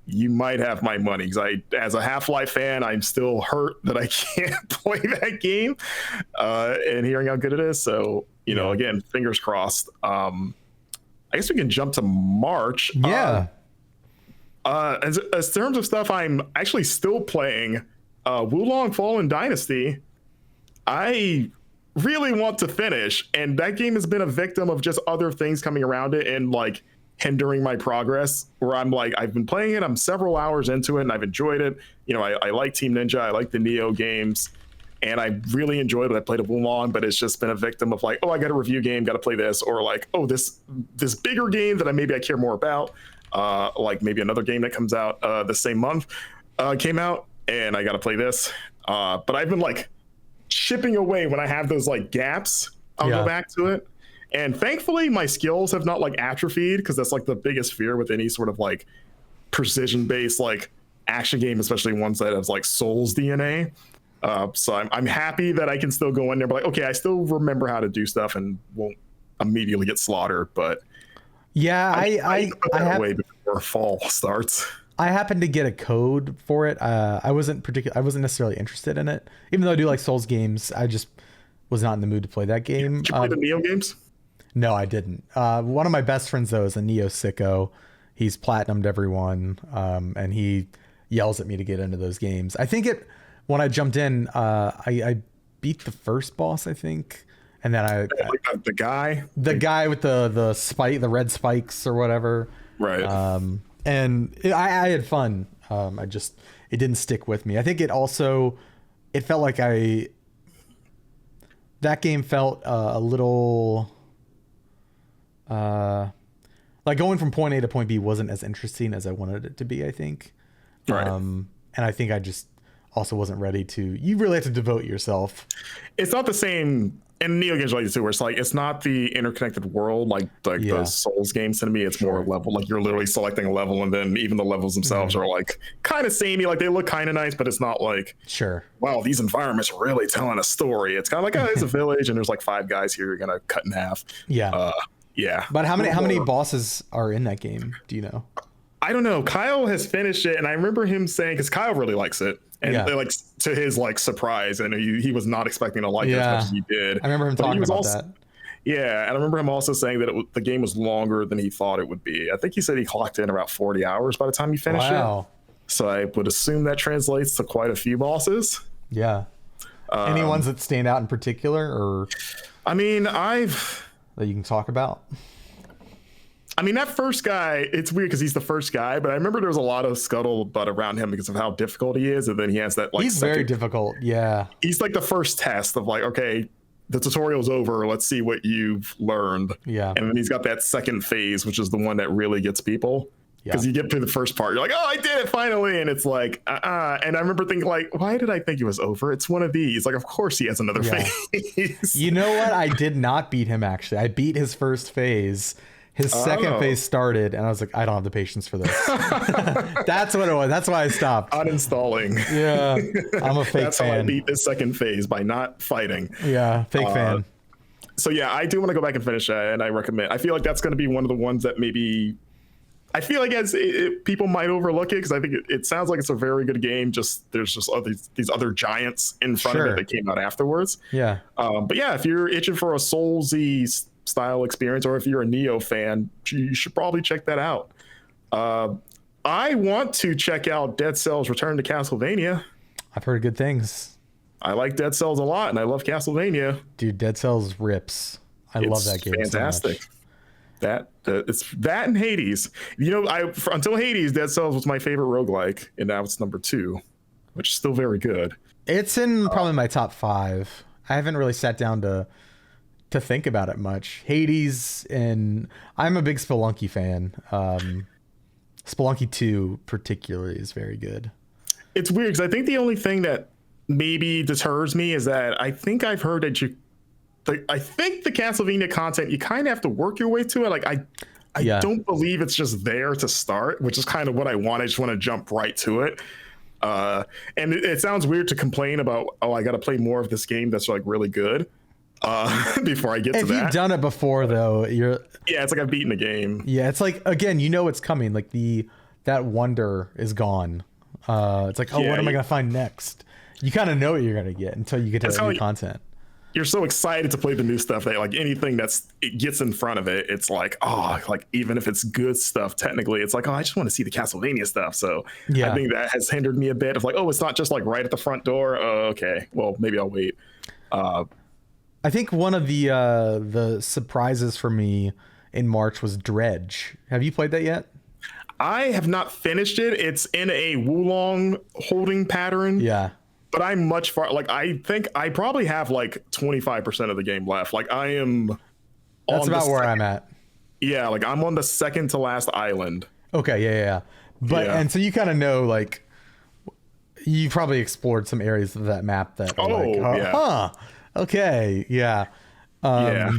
you might have my money, because as a Half-Life fan, I'm still hurt that I can't play that game, and hearing how good it is. So, again, fingers crossed. I guess we can jump to March. Yeah. As terms of stuff, I'm actually still playing Wulong Fallen Dynasty. I really want to finish, and that game has been a victim of just other things coming around it and like hindering my progress, where I'm like, I've been playing it, I'm several hours into it and I've enjoyed it. I like Team Ninja, I like the Neo games, and I really enjoyed it. I played a Wulong, but it's just been a victim of like, oh, I got a review game, got to play this, or like, oh, this bigger game that I care more about, like maybe another game that comes out the same month came out, and I got to play this. But I've been like chipping away when I have those like gaps. I'll go back to it. And thankfully, my skills have not like atrophied, because that's like the biggest fear with any sort of like precision-based like action game, especially ones that have like Souls DNA. So I'm happy that I can still go in there, but like, okay, I still remember how to do stuff and won't immediately get slaughtered. But yeah, I put that away before fall starts. I happened to get a code for it. I wasn't necessarily interested in it, even though I do like Souls games. I just was not in the mood to play that game. Did you play the Neo games? No, I didn't. One of my best friends, though, is a Neo sicko. He's platinumed everyone, and he yells at me to get into those games. I think when I jumped in, I beat the first boss, I think, and then the guy with the red spikes or whatever, right? And I had fun. It didn't stick with me. I think it felt like that game felt a little. Like going from point A to point B wasn't as interesting as I wanted it to be, I think. Right. And I think I just also wasn't ready to. You really have to devote yourself. It's not the same. And Neo games like this too, where it's not the interconnected world like the Souls games to me. It's more level. Like you're literally selecting a level, and then even the levels themselves are like kind of samey. Like they look kind of nice, but it's not like, wow, these environments are really telling a story. It's kind of like, oh, it's a village, and there's like 5 guys here you're gonna cut in half. Yeah. But how many bosses are in that game? Do you know? I don't know. Kyle has finished it, and I remember him saying, because Kyle really likes it, and like to his like surprise, and he was not expecting to like it as much as he did. I remember him talking about that. Yeah, and I remember him also saying that the game was longer than he thought it would be. I think he said he clocked in about 40 hours by the time he finished it. So I would assume that translates to quite a few bosses. Yeah. Any ones that stand out in particular, or? I mean, that you can talk about? I mean, that first guy, it's weird because he's the first guy, but I remember there was a lot of scuttlebutt around him because of how difficult he is. And then he has that like, he's very difficult. Yeah. He's like the first test of like, okay, the tutorial's over. Let's see what you've learned. Yeah. And then he's got that second phase, which is the one that really gets people. Because you get through the first part, you're like, oh, I did it finally. And it's like, And I remember thinking like, why did I think it was over? It's one of these. Like, of course he has another phase. You know what? I did not beat him, actually. I beat his first phase. His second phase started, and I was like, I don't have the patience for this. That's what it was. That's why I stopped. Uninstalling. Yeah. I'm a fake fan. That's how I beat this second phase, by not fighting. Yeah, fake fan. So yeah, I do want to go back and finish that, and I recommend. I feel like that's going to be one of the ones that maybe I feel like people might overlook it, because I think it sounds like it's a very good game. Just there's just these other giants in front of it that came out afterwards. Yeah. But yeah, if you're itching for a Soulsy style experience, or if you're a Neo fan, you should probably check that out. I want to check out Dead Cells Return to Castlevania. I've heard good things. I like Dead Cells a lot, and I love Castlevania. Dude, Dead Cells rips. I love that game. Fantastic. So much. It's that and Hades. Until Hades, Dead Cells was my favorite roguelike, and now it's number 2, which is still very good. It's in probably my top 5. I haven't really sat down to think about it much. Hades, and I'm a big Spelunky fan. Spelunky 2 particularly is very good. It's weird because I think the only thing that maybe deters me is that I think I've heard that I think the Castlevania content, you kind of have to work your way to it. Like I Yeah. don't believe it's just there to start, which is kind of what I want. I just want to jump right to it. And it sounds weird to complain about, oh, I got to play more of this game that's like really good before I get to that. If you've done it before, though, yeah, it's like I've beaten the game. Yeah, it's like, again, you know it's coming. Like that wonder is gone. It's like, oh, Yeah, what am I gonna find next? You kind of know what you're gonna get until you get to That's the how new content. You're so excited to play the new stuff that like anything it gets in front of it, it's like, oh, like even if it's good stuff, technically, it's like, oh, I just want to see the Castlevania stuff. So Yeah. I think that has hindered me a bit of like, oh, it's not just like right at the front door. Oh, okay, well, maybe I'll wait. I think one of the surprises for me in March was Dredge. Have you played that yet? I have not finished it. It's in a Wulong holding pattern. Yeah. But I'm much far. Like I think I probably have like 25% of the game left. Like I am. That's about where I'm at. Yeah, like I'm on the second to last island. Okay, yeah. But Yeah. and so you kind of know, like, you probably explored some areas of that map that are like, yeah. Okay, yeah. Yeah.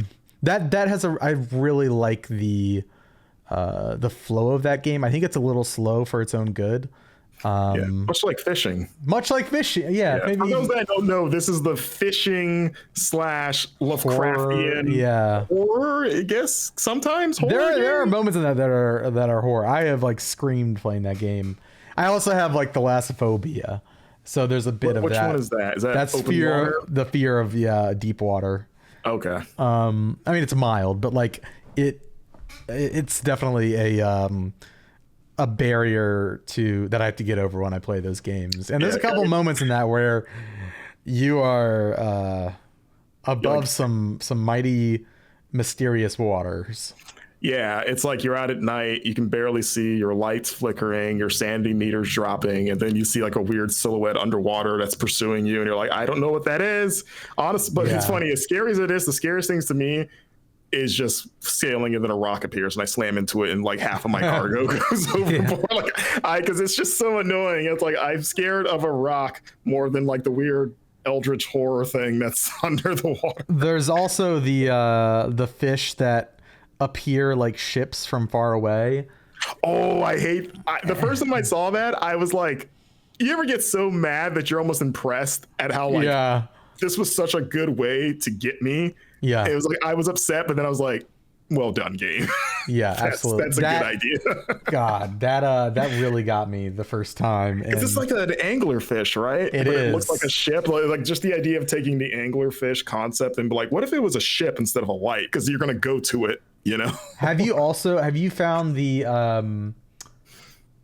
That has I really like the flow of that game. I think it's a little slow for its own good. Yeah, much like fishing. Much like fishing, yeah. Yeah. Maybe For those that don't know, this is the fishing / Lovecraftian. yeah. Horror, I guess sometimes horror. There are game? moments in that are horror. I have like screamed playing that game. I also have like thalassophobia, so there's a bit of Which that. one is that? Is that That's open fear. water? The fear of deep water. Okay. I mean, it's mild, but like it's definitely a barrier that I have to get over when I play those games. And there's a couple moments in that where you are above some mighty mysterious waters. Yeah, it's like you're out at night, you can barely see, your lights flickering, your sanity meter's dropping, and then you see like a weird silhouette underwater that's pursuing you, and you're like, I don't know what that is. Honestly, but it's funny, as scary as it is, the scariest things to me is just sailing and then a rock appears and I slam into it and like half of my cargo goes overboard. Because it's just so annoying. It's like I'm scared of a rock more than like the weird eldritch horror thing that's under the water. There's also the fish that appear like ships from far away. Oh, the first time I saw that, I was like, you ever get so mad that you're almost impressed at how like this was such a good way to get me? Yeah. It was like I was upset, but then I was like, well done, game. Yeah, absolutely. That's a good idea. God, that really got me the first time. It's just like an anglerfish, right? It is. It looks like a ship. Like just the idea of taking the anglerfish concept and be like, what if it was a ship instead of a light? Because you're gonna go to it, you know? Have you found the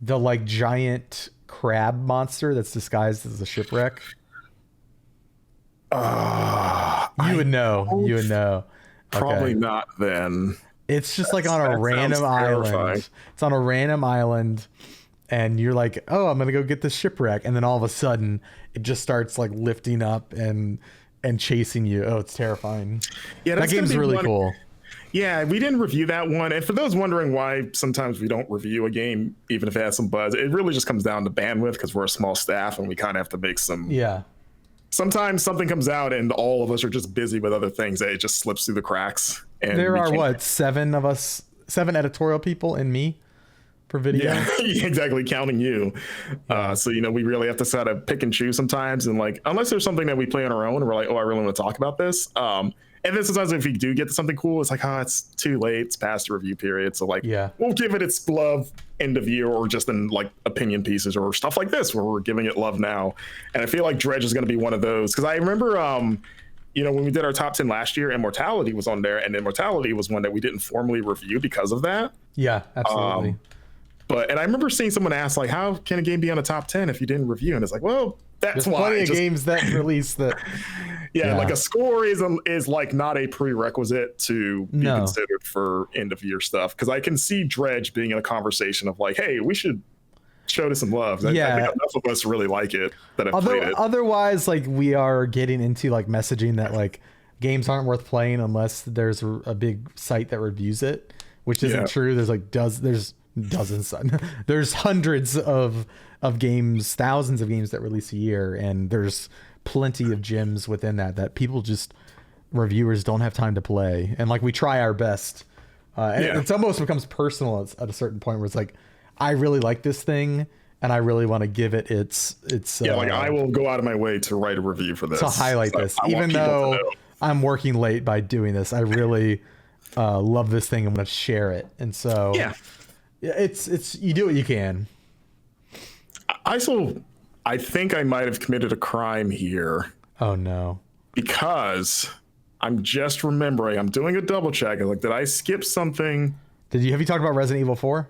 like giant crab monster that's disguised as a shipwreck? You would know. Probably not then. It's just like on a random island. It's on a random island, and you're like, oh, I'm gonna go get this shipwreck, and then all of a sudden it just starts like lifting up and chasing you. Oh, it's terrifying. Yeah, that game's really cool. Yeah, we didn't review that one. And for those wondering why sometimes we don't review a game, even if it has some buzz, it really just comes down to bandwidth because we're a small staff and we kind of have to make some. Yeah. Sometimes something comes out and all of us are just busy with other things. It just slips through the cracks. And there are seven editorial people and me per video. Yeah, exactly, counting you. So we really have to sort of pick and choose sometimes, and like unless there's something that we play on our own and we're like, oh, I really want to talk about this. And then sometimes if we do get to something cool, it's like, it's too late. It's past the review period. So like, we'll give it its love end of year or just in like opinion pieces or stuff like this where we're giving it love now. And I feel like Dredge is going to be one of those because I remember, when we did our top 10 last year, Immortality was on there, and Immortality was one that we didn't formally review because of that. Yeah, absolutely. And I remember seeing someone ask like, how can a game be on a top 10 if you didn't review? And it's like, well, that's There's why. Plenty of games that release that. Yeah, like a score is like not a prerequisite to be considered for end of year stuff. Because I can see Dredge being in a conversation of like, hey, we should show this some love. I think enough of us really like it that have played it. Otherwise, like we are getting into like messaging that like games aren't worth playing unless there's a big site that reviews it, which isn't true. There's like there's dozens, there's hundreds of games, thousands of games that release a year, and there's plenty of gems within that people just reviewers don't have time to play, and like we try our best. And it almost becomes personal at a certain point where it's like, I really like this thing and I really want to give it its like I will go out of my way to write a review for this, to highlight this, even though I'm working late by doing this. I really love this thing. I'm going to share it. And so it's you do what you can. I think I might have committed a crime here. Oh no. Because I'm just remembering, I'm doing a double check. Like, did I skip something? Have you talked about Resident Evil 4?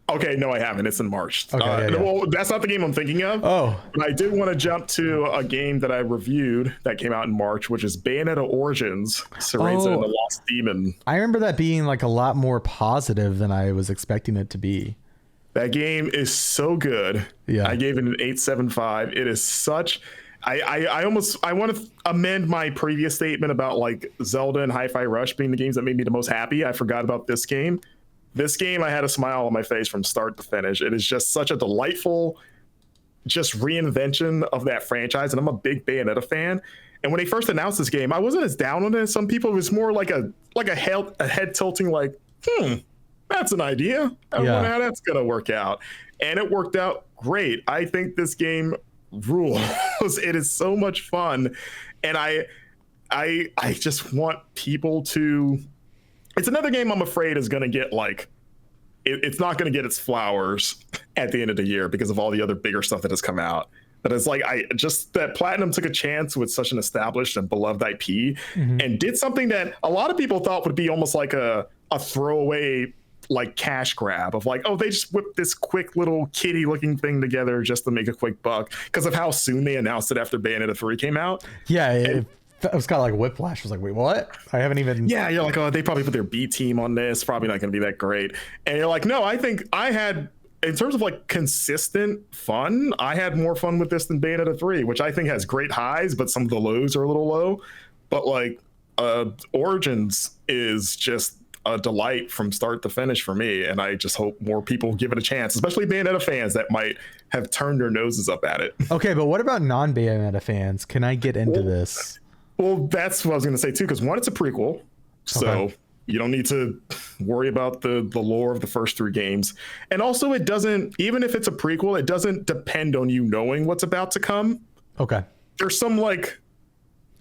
Okay, no, I haven't. It's in March. Okay, well, that's not the game I'm thinking of. Oh. But I did want to jump to a game that I reviewed that came out in March, which is Bayonetta Origins, Syrenza and the Lost Demon. I remember that being like a lot more positive than I was expecting it to be. That game is so good. Yeah. I gave it an 8.75. It is such... I want to amend my previous statement about like Zelda and Hi-Fi Rush being the games that made me the most happy. I forgot about this game. This game, I had a smile on my face from start to finish. It is just such a delightful, just reinvention of that franchise. And I'm a big Bayonetta fan. And when they first announced this game, I wasn't as down on it as some people. It was more like a head tilting, like, that's an idea. I wonder how that's gonna work out. And it worked out great. I think this game rules. It is so much fun, and I just want people to... It's another game I'm afraid is going to get like it's not going to get its flowers at the end of the year because of all the other bigger stuff that has come out. But it's like that Platinum took a chance with such an established and beloved IP and did something that a lot of people thought would be almost like a throwaway like cash grab of like, oh, they just whipped this quick little kitty looking thing together just to make a quick buck because of how soon they announced it after Bayonetta 3 came out. Yeah, it was kind of like whiplash. I was like, wait, what? I haven't even... Yeah, you're like, oh, they probably put their B team on this. Probably not going to be that great. And you're like, no, I think I had, in terms of like consistent fun, I had more fun with this than Bayonetta 3, which I think has great highs, but some of the lows are a little low. But like Origins is just a delight from start to finish for me, and I just hope more people give it a chance, especially Bayonetta fans that might have turned their noses up at it. Okay, but what about non-Bayonetta fans? Can I get into this? Well, that's what I was going to say too, because one, it's a prequel, so you don't need to worry about the lore of the first 3 games, and also it doesn't, even if it's a prequel, it doesn't depend on you knowing what's about to come. Okay, there's some like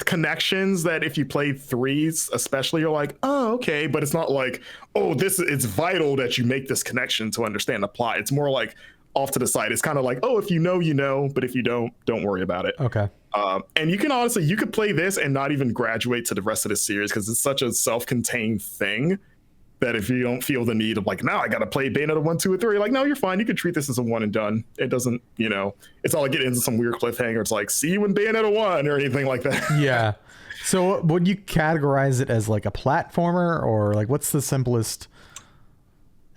connections that if you play 3s especially, you're like, oh, okay, but it's not like, oh, it's vital that you make this connection to understand the plot. It's more like off to the side. It's kind of like, oh, if you know, but if you don't worry about it. Okay. And you could play this and not even graduate to the rest of the series because it's such a self-contained thing that if you don't feel the need of like, now I got to play Bayonetta 1, 2, or 3, like, no, you're fine. You can treat this as a one and done. It doesn't, it's not like it ends in some weird cliffhanger. It's like, see you in Bayonetta 1 or anything like that. Yeah. So would you categorize it as like a platformer, or like what's the simplest?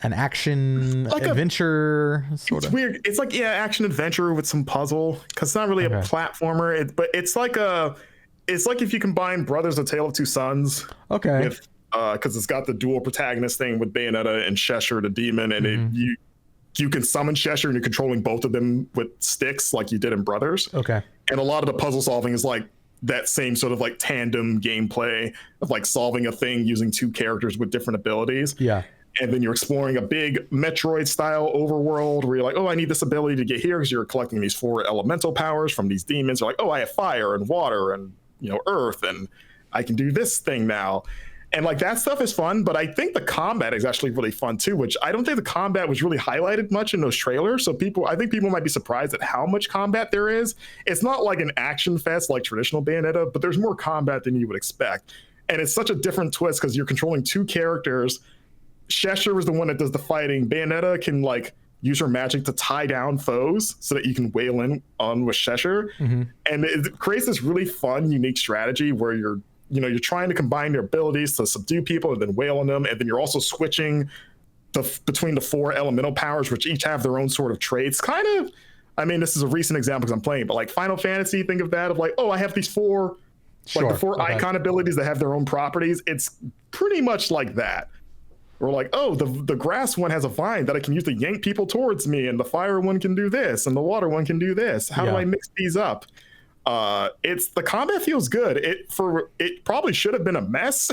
An action like adventure sort of? It's weird. It's like, action adventure with some puzzle, because it's not really a platformer. But it's like if you combine Brothers: A Tale of Two Sons. Okay. With because it's got the dual protagonist thing with Bayonetta and Cheshire the demon, and you can summon Cheshire and you're controlling both of them with sticks like you did in Brothers. Okay. And a lot of the puzzle solving is like that same sort of like tandem gameplay of like solving a thing using 2 characters with different abilities. Yeah. And then you're exploring a big Metroid style overworld where you're like, oh, I need this ability to get here because you're collecting these 4 elemental powers from these demons. You're like, oh, I have fire and water and earth, and I can do this thing now. And like that stuff is fun, but I think the combat is actually really fun too, which I don't think the combat was really highlighted much in those trailers. So I think people might be surprised at how much combat there is. It's not like an action fest like traditional Bayonetta, but there's more combat than you would expect. And it's such a different twist because you're controlling 2 characters. Cheshire is the one that does the fighting. Bayonetta can like use her magic to tie down foes so that you can wail in on with Cheshire. And it creates this really fun, unique strategy where you're trying to combine your abilities to subdue people and then wail on them. And then you're also switching between the 4 elemental powers, which each have their own sort of traits. Kind of, I mean, this is a recent example because I'm playing, but like Final Fantasy, think of that of like, oh, I have these 4, like the 4 icon abilities that have their own properties. It's pretty much like that. We're like, oh, the grass one has a vine that I can use to yank people towards me, and the fire one can do this, and the water one can do this. How do I mix these up? It's the combat feels good. It probably should have been a mess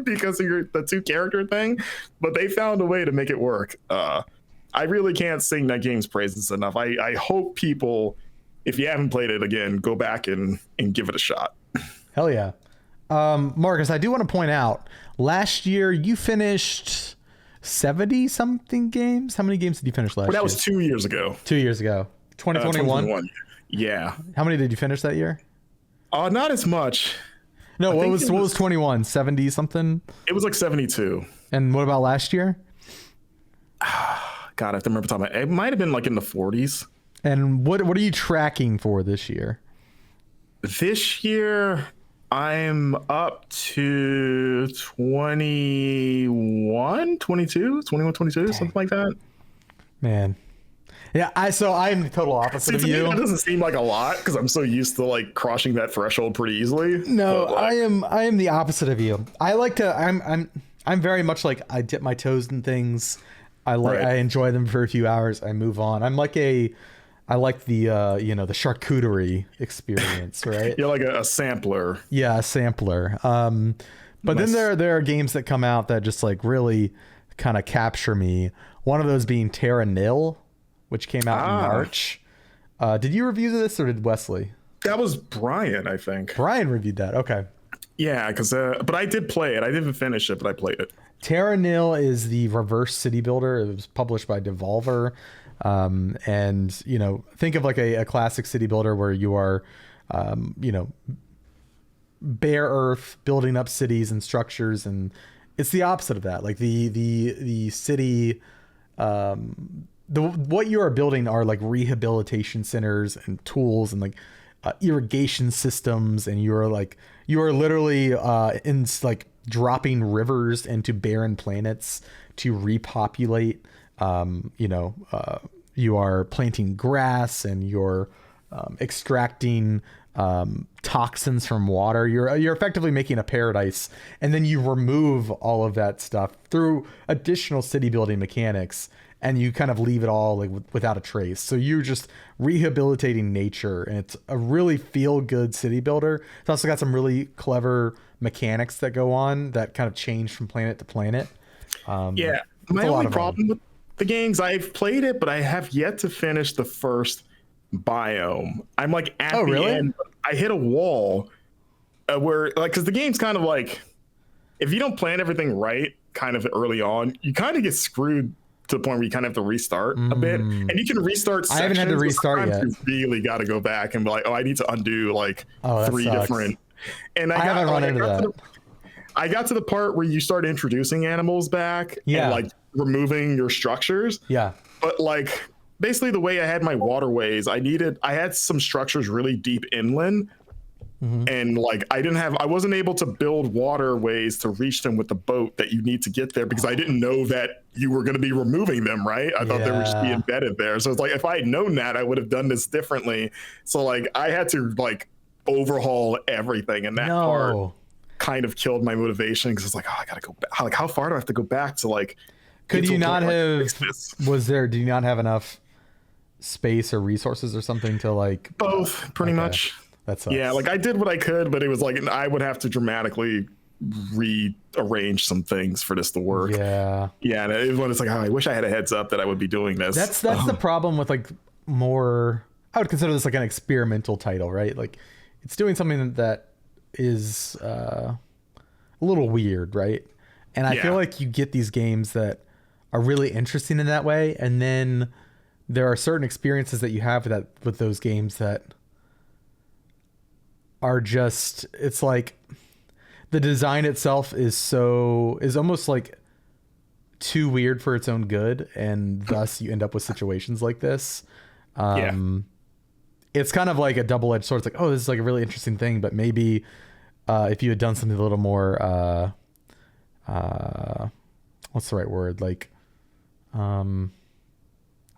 because of the two character thing, but they found a way to make it work. I really can't sing that game's praises enough. I hope people, if you haven't played it again, go back and give it a shot. Hell yeah. Marcus, I do want to point out, last year you finished 70 something games. How many games did you finish last year? That was 2 years ago. 2 years ago. 2021? 2021. Yeah. How many did you finish that year? Not as much. No, what was 21? 70 something? It was like 72. And what about last year? God, I have to remember talking about it. It might have been like in the 40s. And what are you tracking for this year? This year, I'm up to 21, 22, something like that. Man. Yeah, I'm the total opposite of you. That doesn't seem like a lot because I'm so used to like crossing that threshold pretty easily. No, I am the opposite of you. I'm very much like I dip my toes in things. I enjoy them for a few hours. I move on. I like the the charcuterie experience, right? You're like a sampler. Yeah, a sampler. But then there are games that come out that just like really kind of capture me. One of those being Terra Nil, which came out in March. Did you review this or did Wesley? That was Brian, I think. Brian reviewed that. Okay. Yeah, but I did play it. I didn't finish it, but I played it. Terra Nil is the reverse city builder. It was published by Devolver. And, think of like a classic city builder where you are, bare earth, building up cities and structures. And it's the opposite of that. Like the city, what you are building are like rehabilitation centers and tools and like irrigation systems. And you are literally in like dropping rivers into barren planets to repopulate. You are planting grass and you're extracting toxins from water. You're effectively making a paradise, and then you remove all of that stuff through additional city building mechanics, and you kind of leave it all like without a trace. So you're just rehabilitating nature, and it's a really feel good city builder. It's also got some really clever mechanics that go on that kind of change from planet to planet. My only problem with the games, I've played it, but I have yet to finish the first biome. I'm like at the end. I hit a wall where like, because the game's kind of like, if you don't plan everything right kind of early on, you kind of get screwed to the point where you kind of have to restart a bit, and you can restart sections. I haven't had to restart yet. You really got to go back and be like, I need to undo like three sucks. different. And I haven't run into that. I got to the part where you start introducing animals back and like removing your structures. Yeah. But like basically the way I had my waterways, I had some structures really deep inland. Mm-hmm. And like I wasn't able to build waterways to reach them with the boat that you need to get there because I didn't know that you were going to be removing them, right? I thought they would just be embedded there. So it's like, if I had known that, I would have done this differently. So like I had to like overhaul everything, and that part kind of killed my motivation because it's like, I gotta go back. Like, how far do I have to go back to like? Did you not have enough space or resources or something to like? Both, pretty much. That sucks. Yeah, like I did what I could, but it was like I would have to dramatically rearrange some things for this to work. Yeah. Yeah, and it was when it's like, I wish I had a heads up that I would be doing this. That's the problem with like more. I would consider this like an experimental title, right? Like it's doing something that is a little weird, right? And I feel like you get these games that are really interesting in that way, and then there are certain experiences that you have with those games that are just, it's like the design itself is almost like too weird for its own good, and thus you end up with situations like this. It's kind of like a double-edged sword. It's like, this is like a really interesting thing, but maybe if you had done something a little more what's the right word, like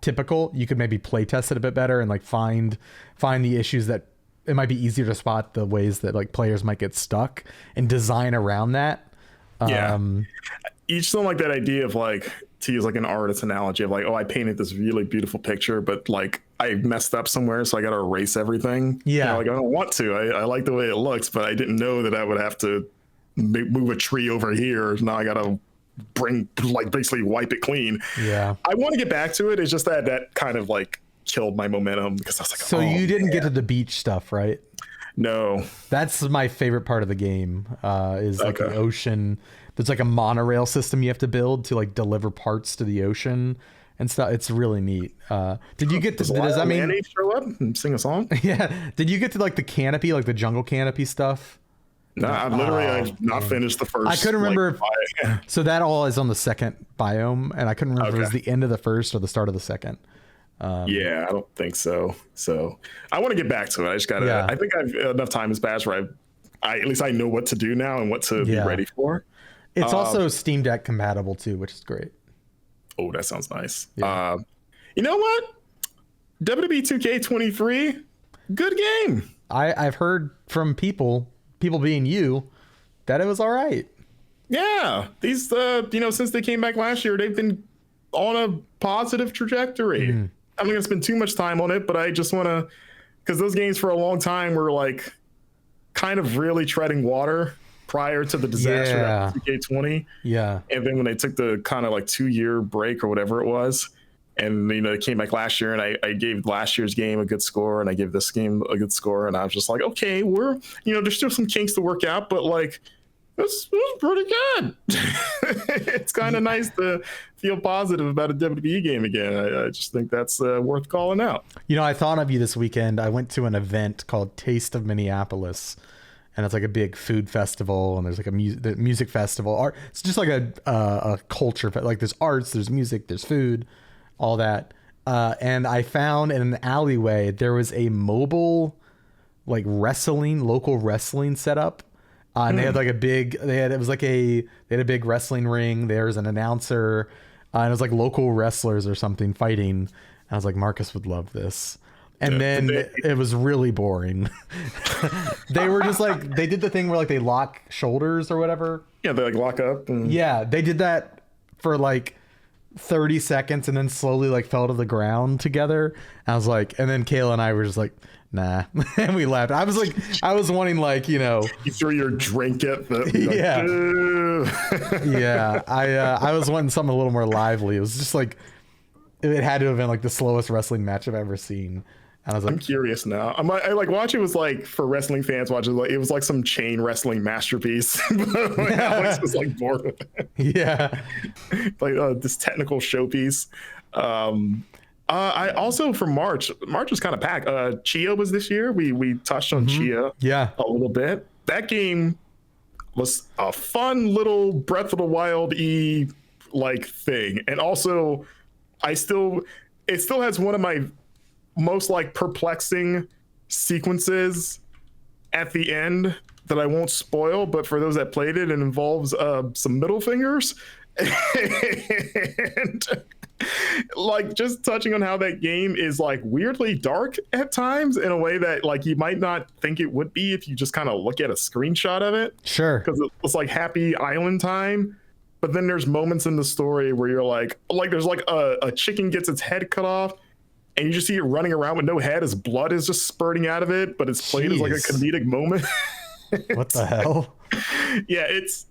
typical, you could maybe play test it a bit better and like find the issues that it might be easier to spot, the ways that like players might get stuck, and design around that. You just don't like that idea of like, to use like an artist analogy of like, I painted this really beautiful picture, but like I messed up somewhere, so I got to erase everything. Yeah. Like I don't want to. I like the way it looks, but I didn't know that I would have to move a tree over here. Now I got to basically wipe it clean. Yeah. I want to get back to it. It's just that kind of like killed my momentum because I was like, so you didn't get to the beach stuff, right? No. That's my favorite part of the game. Is like the ocean. There's like a monorail system you have to build to like deliver parts to the ocean and stuff. It's really neat. Did you get to? Does that mean show up and sing a song? Yeah. Did you get to like the canopy, like the jungle canopy stuff? No, I've not finished the first. I couldn't remember. Like, so that all is on the second biome, and I couldn't remember if it was the end of the first or the start of the second. Yeah, I don't think so. So I want to get back to it. I just gotta. Yeah. I think I've enough time has passed where I at least I know what to do now and what to be ready for. It's also Steam Deck compatible too, which is great. Oh, that sounds nice. Yeah. You know what? WWE 2K23, good game. I've heard from people being you, that it was all right. Yeah, these since they came back last year, they've been on a positive trajectory. I'm not gonna spend too much time on it, but I just want to, because those games for a long time were like kind of really treading water prior to the disaster of 2K20. Yeah. And then when they took the kind of like 2-year break or whatever it was, and they came back last year, and I gave last year's game a good score, and I gave this game a good score, and I was just like, okay, we're there's still some kinks to work out, but like this was pretty good. It's kind of nice to feel positive about a WWE game again. I just think that's worth calling out. I thought of you this weekend. I went to an event called Taste of Minneapolis, and it's like a big food festival, and there's like a music festival. Art. It's just like a culture. Like there's arts, there's music, there's food, all that. And I found in an alleyway there was a mobile like local wrestling setup. And they had like a big wrestling ring. There's an announcer, and it was like local wrestlers or something fighting. And I was like, Marcus would love this. And then it was really boring. They were just like, they did the thing where like they lock shoulders or whatever. Yeah, they like lock up. Yeah, they did that for like 30 seconds and then slowly like fell to the ground together. And I was like, and then Kayla and I were just like, nah. And we laughed. I was wanting like, you threw your drink at the yeah. I was wanting something a little more lively. It was just like, it had to have been like the slowest wrestling match I've ever seen. And I was like, I'm curious now. I like watching. It was like for wrestling fans watching. Like it was like some chain wrestling masterpiece. Alex was like bored with it. Yeah, like this technical showpiece. I also for March was kind of packed. Chia was this year. We touched on Chia a little bit. That game was a fun little Breath of the Wild-y like thing, and also it still has one of my most like perplexing sequences at the end that I won't spoil, but for those that played it involves some middle fingers. And like just touching on how that game is like weirdly dark at times in a way that like you might not think it would be if you just kind of look at a screenshot of it. Sure. Because it's like happy island time. But then there's moments in the story where you're like there's like a chicken gets its head cut off, and you just see it running around with no head as blood is just spurting out of it, but it's played as like a comedic moment. What the hell? Yeah, it's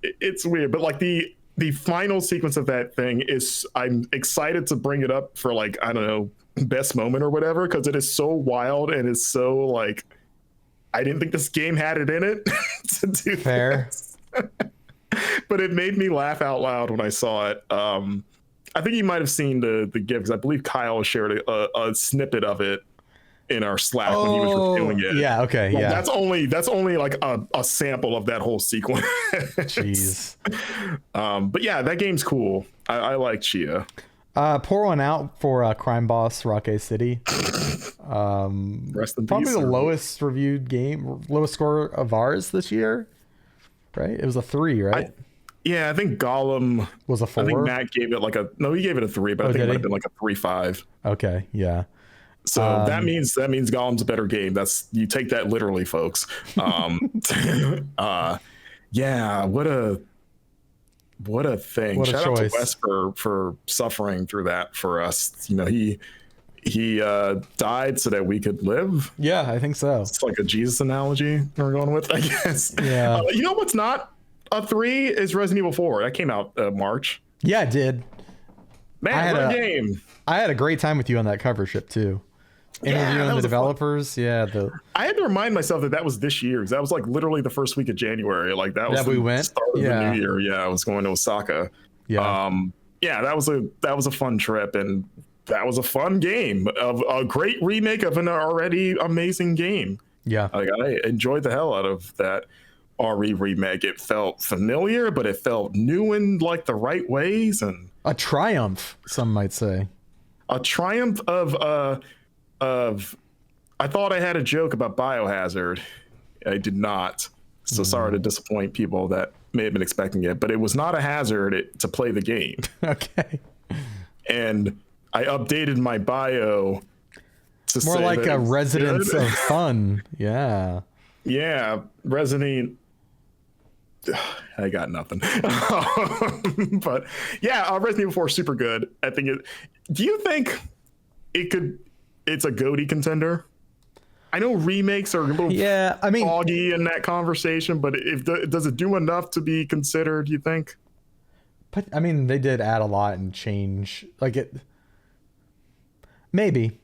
weird. But like the final sequence of that thing is, I'm excited to bring it up for like, I don't know, best moment or whatever, because it is so wild and it's so like, I didn't think this game had it in it to do fair. But it made me laugh out loud when I saw it. I think you might have seen the GIF, because I believe Kyle shared a snippet of it in our Slack when he was reviewing it. Yeah, okay, like, yeah. That's only like a sample of that whole sequence. Jeez. But yeah, that game's cool. I like Chia. Pour one out for Crime Boss Rocket City. Rest in probably peace, the lowest reviewed game, lowest score of ours this year. Right? It was a 3, right? Yeah, I think Gollum was a 4. I think Matt gave it like he gave it a 3, but I think it might have been like a 3.5. Okay, yeah. So that means Gollum's a better game. You take that literally, folks. Yeah, what a thing. What a Shout choice. out to Wes for suffering through that for us. He he died so that we could live. Yeah, I think so. It's like a Jesus analogy we're going with, I guess. Yeah. You know what's not a 3 is Resident Evil 4. That came out March. Yeah, it did. Man, what a game. I had a great time with you on that cover ship too. Interviewing the developers. Yeah. I had to remind myself that was this year, because that was like literally the first week of January. Like that was the start of the new year. Yeah, I was going to Osaka. Yeah. Yeah, that was a fun trip, and that was a fun game, of a great remake of an already amazing game. Yeah. Like, I enjoyed the hell out of that RE remake. It felt familiar, but it felt new in like the right ways, and a triumph, some might say. A triumph of I thought I had a joke about Biohazard. I did not. So sorry to disappoint people that may have been expecting it, but it was not a hazard to play the game. Okay. And I updated my bio to more say like a residence good. of fun. Yeah. Yeah, Resident. I got nothing. But yeah, Resident Evil 4 is super good. I think it. Do you think it's a GOTY contender? I know remakes are a little foggy in that conversation, but does it do enough to be considered, you think? But I mean, they did add a lot and change. Like it. Maybe.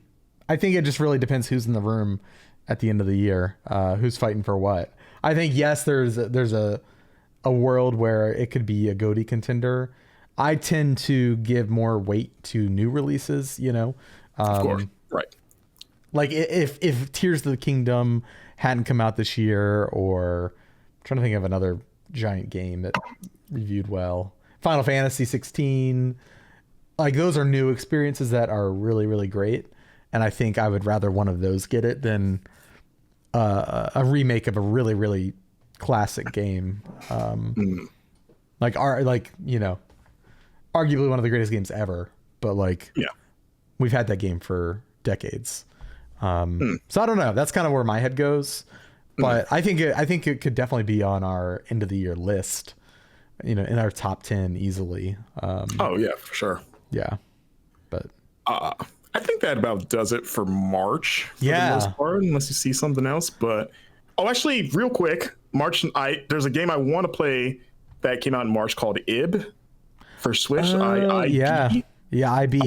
I think it just really depends who's in the room at the end of the year, who's fighting for what. I think yes, there's a world where it could be a GOTY contender. I tend to give more weight to new releases, you know. Of course, right. Like if Tears of the Kingdom hadn't come out this year, or I'm trying to think of another giant game that reviewed well, Final Fantasy 16, like those are new experiences that are really, really great. And I think I would rather one of those get it than a remake of a really, really classic game. Like you know, arguably one of the greatest games ever, but like, yeah, we've had that game for decades. So I don't know. That's kind of where my head goes, but I think it could definitely be on our end of the year list, you know, in our top 10 easily. Oh yeah, for sure. Yeah, but I think that about does it for March for the most part, unless you see something else. But actually, real quick, March, there's a game I want to play that came out in March called IB for Switch. IB.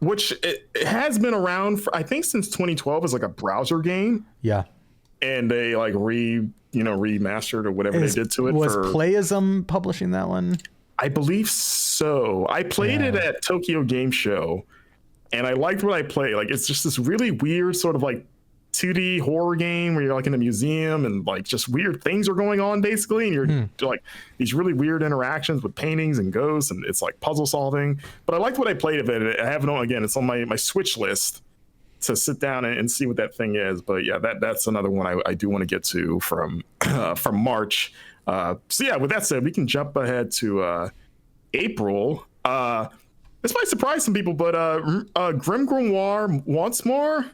Which it has been around for, I think, since 2012 as like a browser game. Yeah. And they like remastered or whatever they did to it. Was Playism publishing that one? I believe so. I played it at Tokyo Game Show, and I liked what I played. Like, it's just this really weird sort of like 2D horror game where you're like in a museum and like just weird things are going on basically, and you're like these really weird interactions with paintings and ghosts, and it's like puzzle solving. But I liked what I played of it. I have it on, again, it's on my Switch list to sit down and see what that thing is. But yeah, that's another one I do want to get to from March. So yeah, with that said, we can jump ahead to April. This might surprise some people, but Grim Grimoire Once More,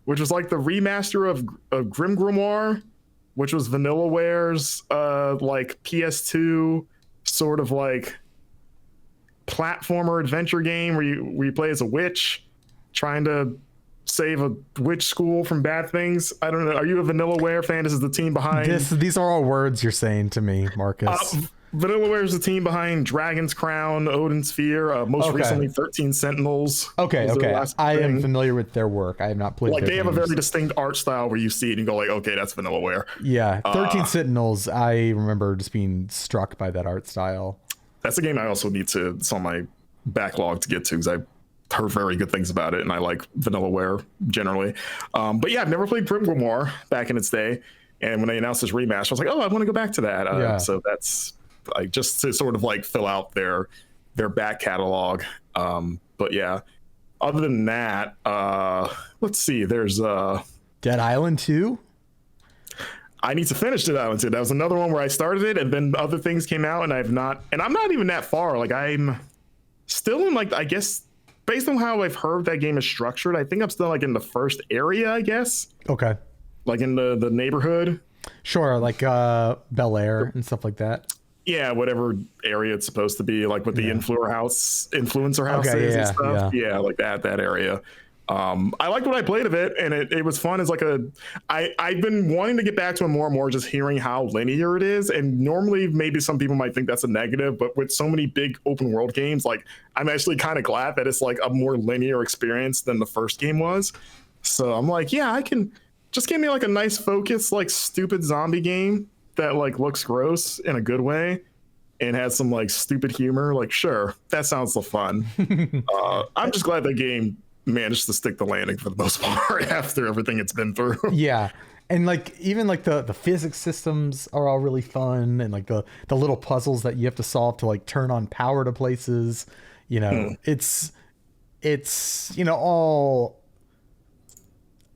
which was like the remaster of Grim Grimoire, which was Vanillaware's like PS2 sort of like platformer adventure game where you play as a witch trying to save a witch school from bad things. I don't know. Are you a Vanillaware fan? This is the team behind... These are all words you're saying to me, Marcus. Vanillaware is the team behind Dragon's Crown, Odin's Sphere, most recently 13 Sentinels. Okay. I am familiar with their work. I have not played. Like, they games. have a very distinct art style where you see it and go like, okay, that's Vanillaware. Yeah, 13 Sentinels. I remember just being struck by that art style. That's a game I also need to. It's on my backlog to get to because I heard very good things about it, and I like Vanillaware generally. But yeah, I've never played Grim Grimoire back in its day, and when they announced this remaster, I was like, oh, I want to go back to that. So that's like just to sort of like fill out their back catalog. But yeah, other than that, let's see. There's Dead Island 2. I need to finish Dead Island 2. That was another one where I started it, and then other things came out, and I'm not even that far. Like, I'm still in, like, I guess, based on how I've heard that game is structured, I think I'm still like in the first area, I guess. Okay. Like in the neighborhood. Sure, like Bel Air and stuff like that. Yeah, whatever area it's supposed to be, like what the influencer house is and stuff. Yeah, like that area. I liked what I played of it, and it was fun as like I've been wanting to get back to it more and more, just hearing how linear it is. And normally maybe some people might think that's a negative, but with so many big open world games, like I'm actually kind of glad that it's like a more linear experience than the first game was. So I'm like, yeah, I can just give me like a nice focus, like stupid zombie game that like looks gross in a good way and has some like stupid humor. Like, sure, that sounds so fun. I'm just glad the game managed to stick the landing for the most part after everything it's been through. Yeah. And like even like the physics systems are all really fun, and like the little puzzles that you have to solve to like turn on power to places, it's all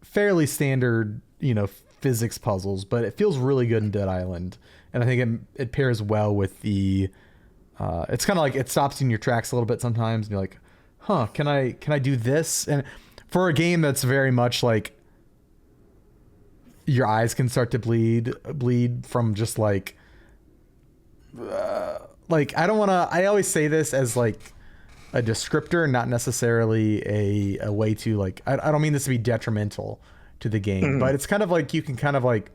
fairly standard, physics puzzles, but it feels really good in Dead Island. And I think it pairs well with the it's kind of like it stops you in your tracks a little bit sometimes, and you're like, huh, can I do this? And for a game that's very much like your eyes can start to bleed from just like I don't want to, I always say this as like a descriptor, not necessarily a way to like, I don't mean this to be detrimental to the game, but it's kind of like you can kind of like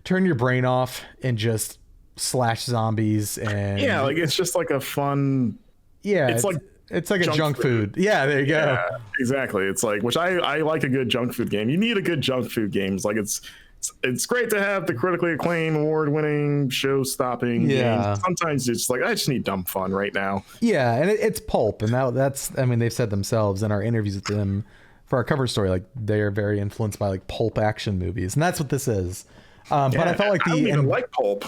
turn your brain off and just slash zombies. And yeah, like it's just like a fun, it's like a junk food. Yeah, there you go. Yeah, exactly. It's like, which I like a good junk food game. You need a good junk food game. It's like it's great to have the critically acclaimed, award-winning, show-stopping games. Sometimes it's like, I just need dumb fun right now. Yeah, and it's pulp, and that's I mean, they've said themselves in our interviews with them for our cover story, like they are very influenced by like pulp action movies, and that's what this is. But I felt like I don't even like pulp.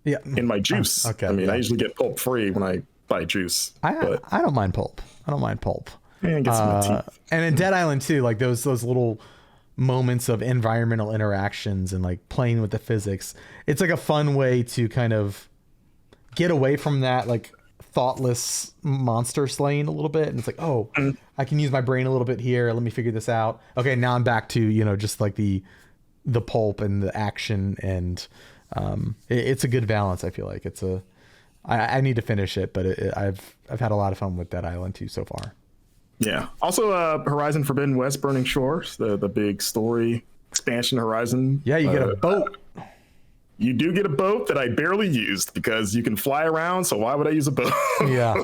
Yeah, in my juice. Okay, I mean, I usually get pulp free when I buy juice. I don't mind pulp. I don't mind pulp. And get some teeth. And in Dead Island too, like those little moments of environmental interactions and like playing with the physics, it's like a fun way to kind of get away from that like thoughtless monster slaying a little bit, and it's like, oh, I can use my brain a little bit here, let me figure this out. Okay, now I'm back to just like the pulp and the action, and it's a good balance. I feel like I need to finish it, but I've had a lot of fun with Dead Island 2 so far. Yeah. Also, Horizon Forbidden West Burning Shores, the big story expansion Horizon. Yeah, you get a boat. You do get a boat that I barely used because you can fly around, so why would I use a boat? Yeah.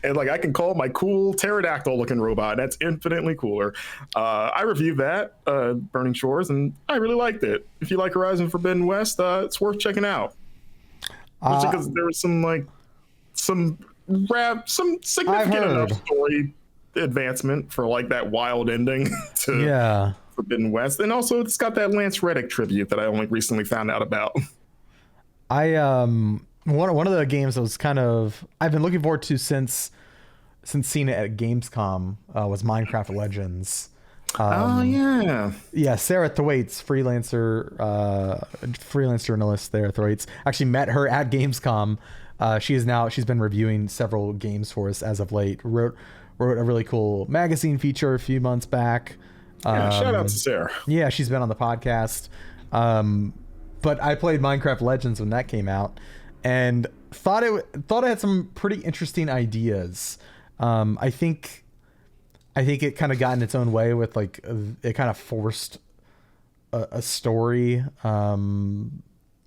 And like I can call my cool pterodactyl looking robot. That's infinitely cooler. I reviewed that, Burning Shores, and I really liked it. If you like Horizon Forbidden West, it's worth checking out. Because there was some significant enough story advancement for like that wild ending to Forbidden West, and also it's got that Lance Reddick tribute that I only recently found out about. One of the games that was kind of I've been looking forward to since seeing it at Gamescom was Minecraft Legends. Sarah Thwaites, freelancer journalist Sarah Thwaites, actually met her at Gamescom. She's been reviewing several games for us as of late. Wrote a really cool magazine feature a few months back. Shout out to Sarah. Yeah, she's been on the podcast. But I played Minecraft Legends when that came out, and thought it had some pretty interesting ideas. I think it kind of got in its own way with like it kind of forced a story, a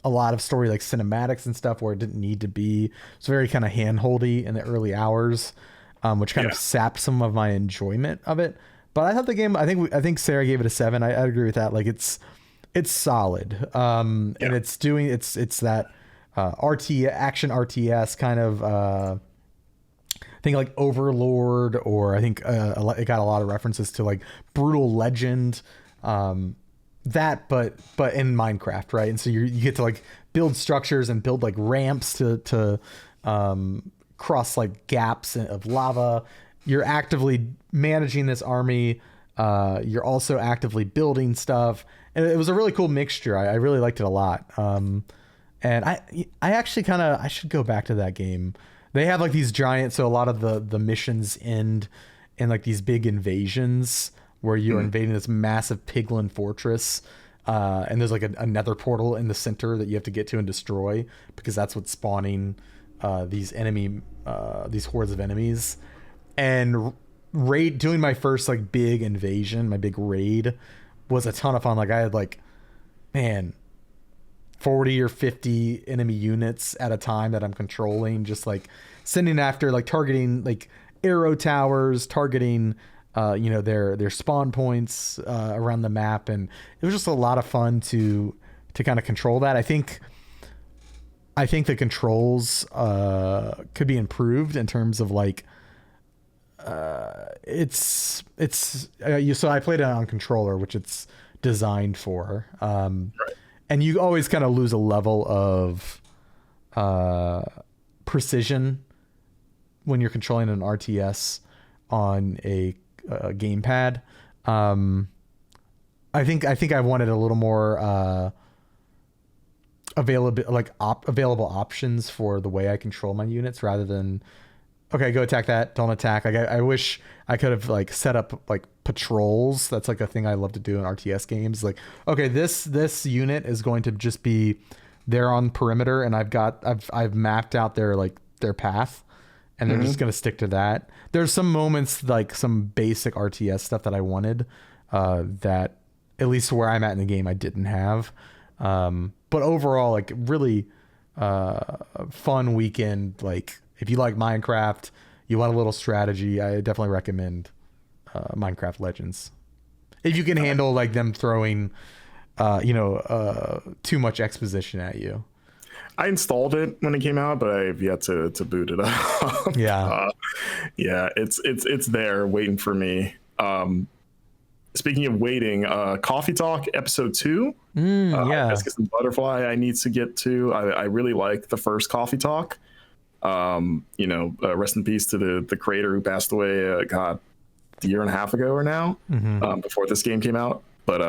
lot of story like cinematics and stuff where it didn't need to be. It's very kind of handholdy in the early hours, which kind of sapped some of my enjoyment of it. But I thought the game, I think Sarah gave it a 7. I agree with that. Like it's solid, and it's that action RTS kind of. I think like Overlord, or I think it got a lot of references to like Brutal Legend, but in Minecraft, right? And so you get to like build structures and build like ramps to cross like gaps of lava. You're actively managing this army. You're also actively building stuff, and it was a really cool mixture. I really liked it a lot. And I actually I should go back to that game. They have like these giant, so a lot of the missions end in like these big invasions where you're invading this massive piglin fortress, and there's like a nether portal in the center that you have to get to and destroy, because that's what's spawning these hordes of enemies. And raid doing my first like big invasion, my big raid was a ton of fun. Like I had like, man, 40 or 50 enemy units at a time that I'm controlling, just like sending after, like targeting like arrow towers, targeting their spawn points around the map, and it was just a lot of fun to kind of control that. I think the controls could be improved in terms of like so I played it on controller, which it's designed for, Right. and you always kind of lose a level of precision when you're controlling an RTS on a gamepad. I think I wanted a little more available options for the way I control my units, rather than, okay, go attack that, don't attack. Like I wish I could have like set up like patrols. That's like a thing I love to do in RTS games. Like, okay, this unit is going to just be there on perimeter, and I've mapped out their path, and they're just going to stick to that. There's some moments, like some basic RTS stuff that I wanted, that at least where I'm at in the game, I didn't have. But overall, like really fun weekend. Like if you like Minecraft, you want a little strategy, I definitely recommend Minecraft Legends. If you can handle like them throwing, too much exposition at you. I installed it when it came out, but I've yet to boot it up. Yeah. Yeah, it's there waiting for me. Speaking of waiting, Coffee Talk episode 2. Yeah. Biscuits and Butterfly I need to get to. I really like the first Coffee Talk. Rest in peace to the creator who passed away, a year and a half ago or now, before this game came out. But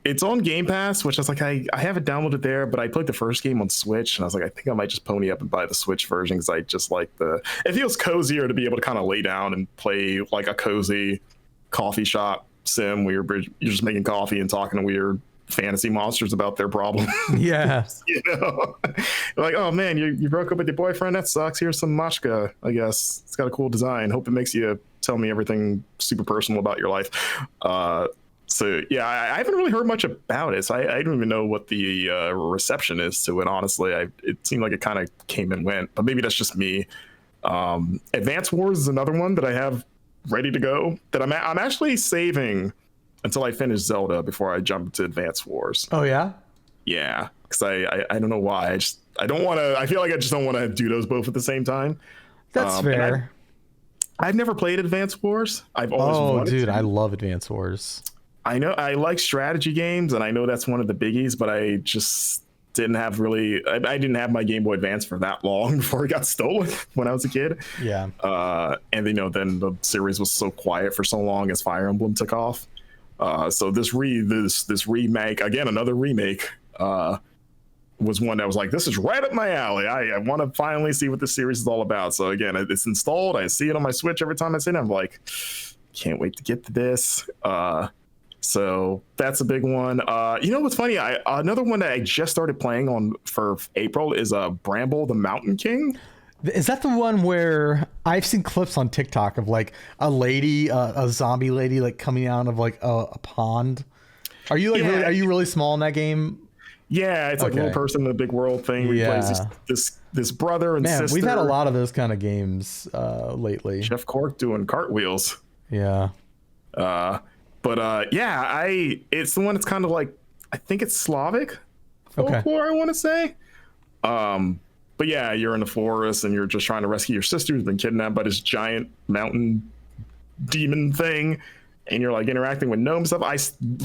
it's on Game Pass, which I was like, I have it downloaded there, but I played the first game on Switch, and I was like, I think I might just pony up and buy the Switch version, because I just like it feels cozier to be able to kind of lay down and play like a cozy coffee shop sim where you're just making coffee and talking to weird fantasy monsters about their problems. Yeah. Like, oh man, you broke up with your boyfriend, that sucks, here's some matcha, I guess, it's got a cool design, hope it makes you tell me everything super personal about your life. So yeah, I haven't really heard much about it, so I don't even know what the reception is to it, honestly. It seemed like it kind of came and went, but maybe that's just me. Advance Wars is another one that I have ready to go, that I'm actually saving until I finish Zelda before I jump to Advance Wars. Oh yeah? Yeah, because I don't know why. I don't want to. I feel like I just don't want to do those both at the same time. That's fair. I've never played Advance Wars. I've always wanted dude, to. I love Advance Wars. I know I like strategy games, and I know that's one of the biggies, but I just didn't have really. I didn't have my Game Boy Advance for that long before it got stolen when I was a kid. Yeah. And then the series was so quiet for so long as Fire Emblem took off. So this remake, again, another remake, was one that was like, this is right up my alley. I want to finally see what this series is all about. So again, it's installed. I see it on my Switch every time I see it. I'm like, can't wait to get to this. So that's a big one. What's funny? Another one that I just started playing for April is Bramble the Mountain King. Is that the one where I've seen clips on TikTok of like a lady, a zombie lady, like coming out of like a pond? Are you like are you really small in that game? Yeah, it's like a little person in the big world thing. Where he plays this brother and sister. We've had a lot of those kind of games lately. Jeff Cork doing cartwheels. Yeah. It's the one that's kind of like, I think it's Slavic folklore, I want to say. But yeah, you're in the forest and you're just trying to rescue your sister who's been kidnapped by this giant mountain demon thing, and you're like interacting with gnomes stuff. I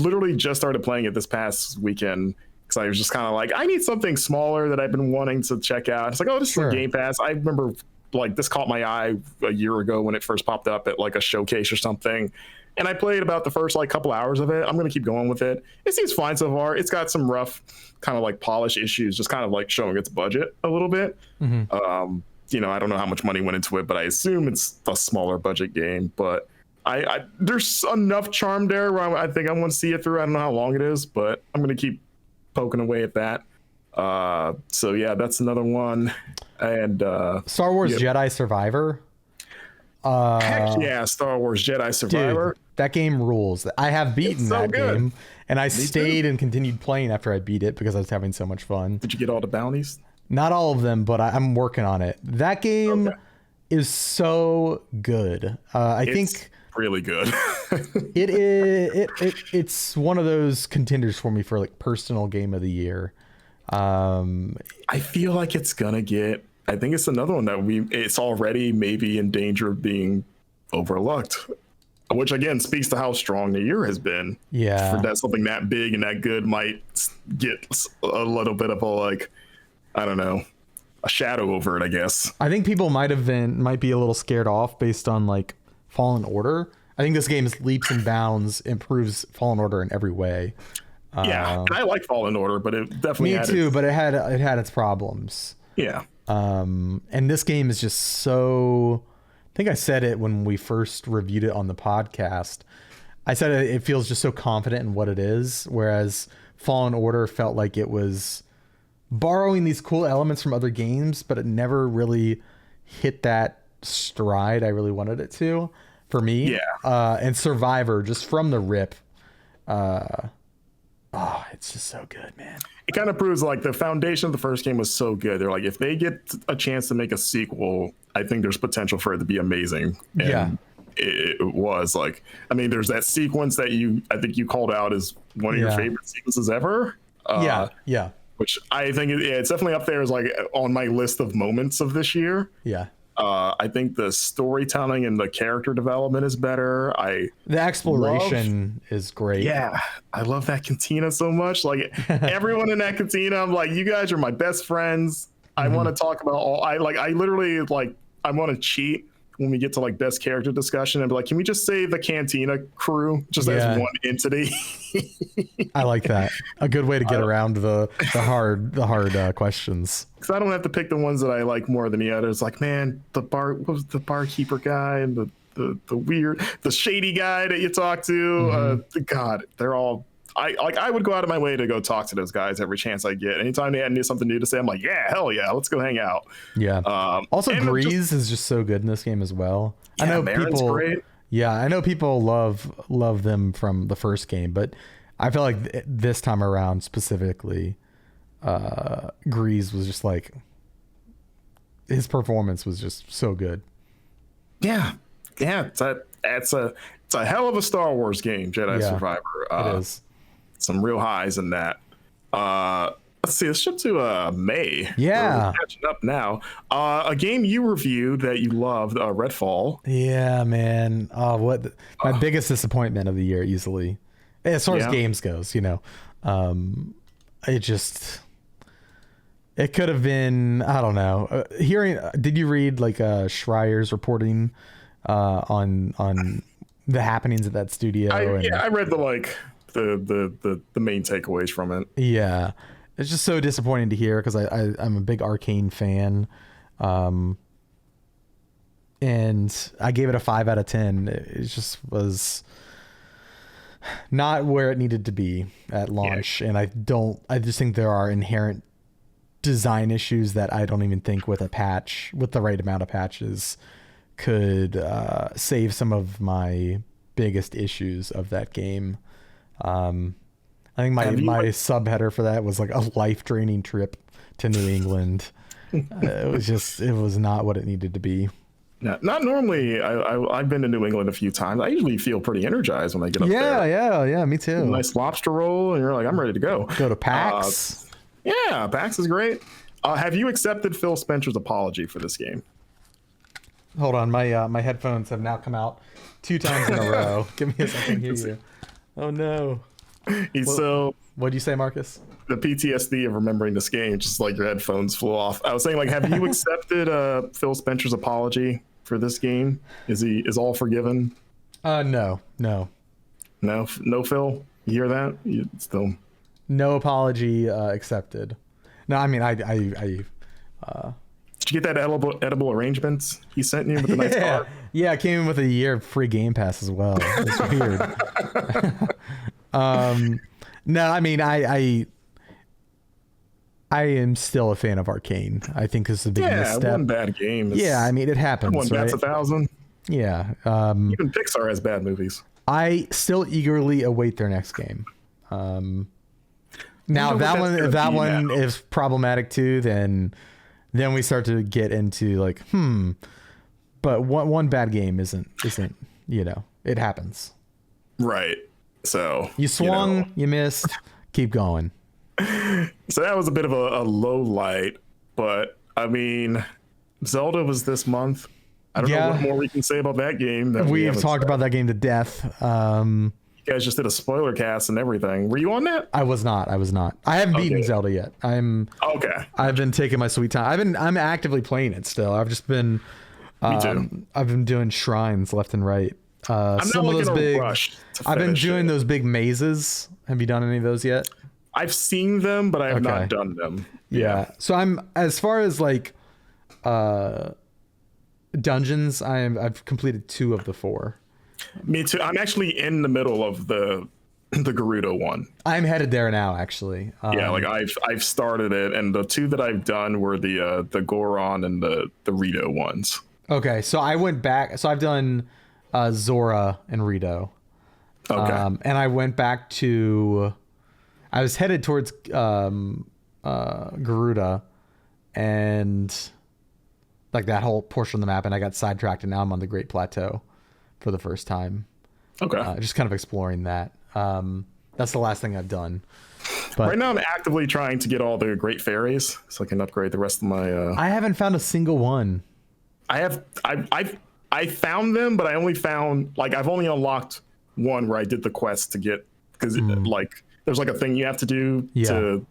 literally just started playing it this past weekend because I was just kind of like, I need something smaller that I've been wanting to check out. It's like, oh, this is Game Pass. I remember like this caught my eye a year ago when it first popped up at like a showcase or something. And I played about the first like couple hours of it. I'm going to keep going with it. It seems fine so far. It's got some rough kind of like polish issues, just kind of like showing its budget a little bit. I don't know how much money went into it, but I assume it's a smaller budget game. But I there's enough charm there where I think I want to see it through. I don't know how long it is, but I'm going to keep poking away at that. So yeah, that's another one. And Star Wars Jedi Survivor. Heck yeah, Star Wars Jedi Survivor. Dude, that game rules. I have beaten so that good. game, and I Me stayed too. and continued playing after I beat it because I was having so much fun. Did you get all the bounties? Not all of them, but I'm working on it. That game Okay. is so good. I think really good. it is. It's one of those contenders for me for like personal game of the year. I feel like it's gonna get. I think it's another one that it's already maybe in danger of being overlooked, which again speaks to how strong the year has been. Yeah. For that something that big and that good might get a little bit of a like, I don't know, a shadow over it, I guess. I think people might be a little scared off based on like Fallen Order. I think this game's leaps and bounds improves Fallen Order in every way. Yeah, and I like Fallen Order, but it definitely Me too, but it had its problems. Yeah. And this game is just so. I think I said it when we first reviewed it on the podcast. I said it feels just so confident in what it is, whereas Fallen Order felt like it was borrowing these cool elements from other games, but it never really hit that stride I really wanted it to. For me, Yeah. And Survivor just from the rip. It's just so good, man. It kind of proves like the foundation of the first game was so good. They're like, if they get a chance to make a sequel, I think there's potential for it to be amazing. And Yeah. it was like, I mean, there's that sequence that I think you called out as one of your Yeah. favorite sequences ever. Yeah. Which I think it's definitely up there as like on my list of moments of this year. Yeah. I think the storytelling and the character development is better. The exploration is great. Yeah, I love that cantina so much. Like everyone in that cantina, I'm like, you guys are my best friends. I want to talk about I literally like I want to cheat when we get to like best character discussion and be like, can we just say the cantina crew just as one entity? I like that. A good way to get around the hard questions. Because I don't have to pick the ones that I like more than the others. Like, man, what was the barkeeper guy and the weird, the shady guy that you talk to. God, they're all. I would go out of my way to go talk to those guys every chance I get. Anytime they had something new to say, I'm like, yeah, hell yeah, let's go hang out. Yeah. Also, Grease is just so good in this game as well. Yeah, I know Marin's people. great. Yeah, I know people love them from the first game, but I feel like this time around specifically, Grease was just like his performance was just so good. Yeah. It's a hell of a Star Wars game, Jedi Survivor. It is. Some real highs in that. Let's see, let's jump to May. Yeah. We're catching up now. A game you reviewed that you loved, Redfall. Yeah, man. My biggest disappointment of the year, easily, as far as games goes. It could have been. I don't know. Did you read like Schreier's reporting on the happenings at that studio? I read the main takeaways from it. Yeah, it's just so disappointing to hear because I'm a big Arcane fan, and I gave it a 5 out of 10. It just was not where it needed to be at launch, and I just think there are inherent design issues that I don't even think with the right amount of patches could save some of my biggest issues of that game. I think my subheader for that was like a life-draining trip to New England. It was not what it needed to be. Not normally. I've been to New England a few times. I usually feel pretty energized when I get up there. Yeah, me too. Nice lobster roll, and you're like, I'm ready to go. Go to PAX. Yeah, PAX is great. Have you accepted Phil Spencer's apology for this game? Hold on, my headphones have now come out 2 times in a row. Give me a second to hear you. Oh no. What'd you say, Marcus? The PTSD of remembering this game, just like your headphones flew off. I was saying, like, have you accepted Phil Spencer's apology for this game? Is all forgiven? No. No, Phil. You hear that? Still no apology accepted. No, I mean I did you get that edible arrangements he sent you with the nice card? Yeah, it came in with a year of free Game Pass as well. It's weird. No, I mean I am still a fan of Arcane. I think this is a big misstep. One bad game. I mean it happens. One bats 1,000. Yeah. Even Pixar has bad movies. I still eagerly await their next game. Now, if that one is problematic too, then we start to get into like, but one bad game isn't, it happens. Right. So you swung, you missed, keep going. So that was a bit of a low light, but I mean, Zelda was this month. I don't know what more we can say about that game. We've talked about that game to death. You guys just did a spoiler cast and everything. Were you on that? I was not. I haven't beaten Zelda yet. Okay. I've been taking my sweet time. I'm actively playing it still. I've just been. Me too. I've been doing shrines left and right. I'm some not of those big. I've been doing it. those big mazes. Have you done any of those yet? I've seen them, but I have not done them. Yeah. So I'm, as far as like dungeons, I've completed 2 of the 4. Me too. I'm actually in the middle of the Gerudo one. I'm headed there now, actually. Like I've started it, and the 2 that I've done were the Goron and the Rito ones. Okay, so I went back. So I've done Zora and Rito. Okay. And I went back to. I was headed towards Garuda, and like that whole portion of the map, and I got sidetracked, and now I'm on the Great Plateau for the first time. Okay. Just kind of exploring that. That's the last thing I've done. But right now I'm actively trying to get all the great fairies so I can upgrade the rest of my I haven't found a single one. I found them, but I only found I've only unlocked one where I did the quest to get, because there's like a thing you have to do to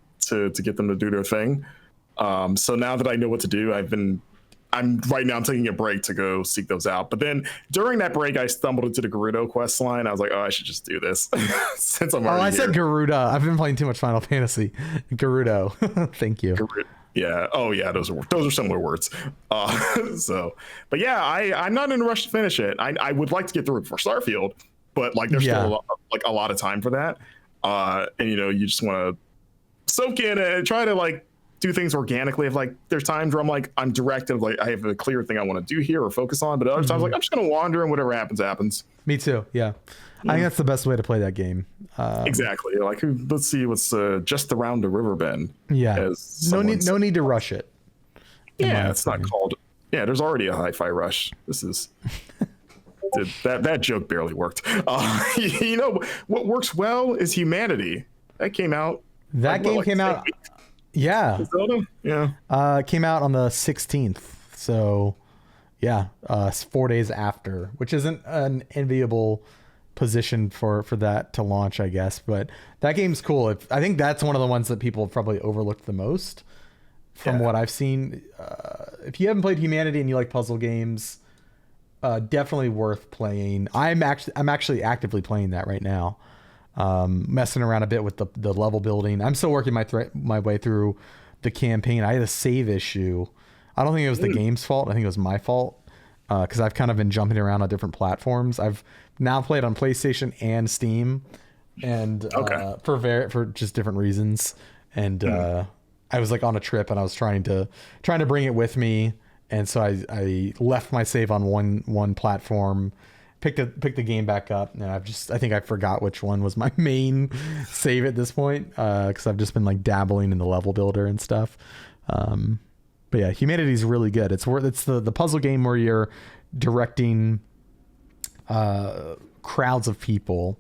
get them to do their thing. So now that I know what to do, I'm taking a break to go seek those out. But then during that break, I stumbled into the Gerudo quest line. I was like, oh, I should just do this since I'm already said Garuda. I've been playing too much Final Fantasy. Gerudo. Thank you. Yeah. Oh, yeah. Those are similar words. But yeah, I'm not in a rush to finish it. I would like to get through it for Starfield, but there's still a lot of time for that. And you just want to soak in and try to do things organically. If there's times where I'm directed, I have a clear thing I want to do here or focus on, but other times I'm just gonna wander and whatever happens. Me too. Yeah. I think that's the best way to play that game. Exactly. Let's see what's just around the river bend. Yeah. No need to rush it. Yeah, it's not called. Yeah, there's already a hi-fi rush. This is. that joke barely worked. What works well is Humanity. That came out. That game came out. Yeah. Zelda? Yeah. Came out on the 16th. So, yeah, 4 days after, which isn't an enviable position for that to launch, I guess. But that game's cool. I think that's one of the ones that people have probably overlooked the most from what I've seen. If you haven't played Humanity and you like puzzle games, definitely worth playing. I'm actually actively playing that right now. Messing around a bit with the level building. I'm still working my way through the campaign. I had a save issue. I don't think it was the game's fault. I think it was my fault, because I've kind of been jumping around on different platforms. I've now played on PlayStation and Steam, and for just different reasons. And I was on a trip, and I was trying to bring it with me, and so I left my save on one platform. Picked the game back up, and I think I forgot which one was my main save at this point, because I've just been dabbling in the level builder and stuff. But yeah, Humanity is really good. It's the puzzle game where you're directing crowds of people,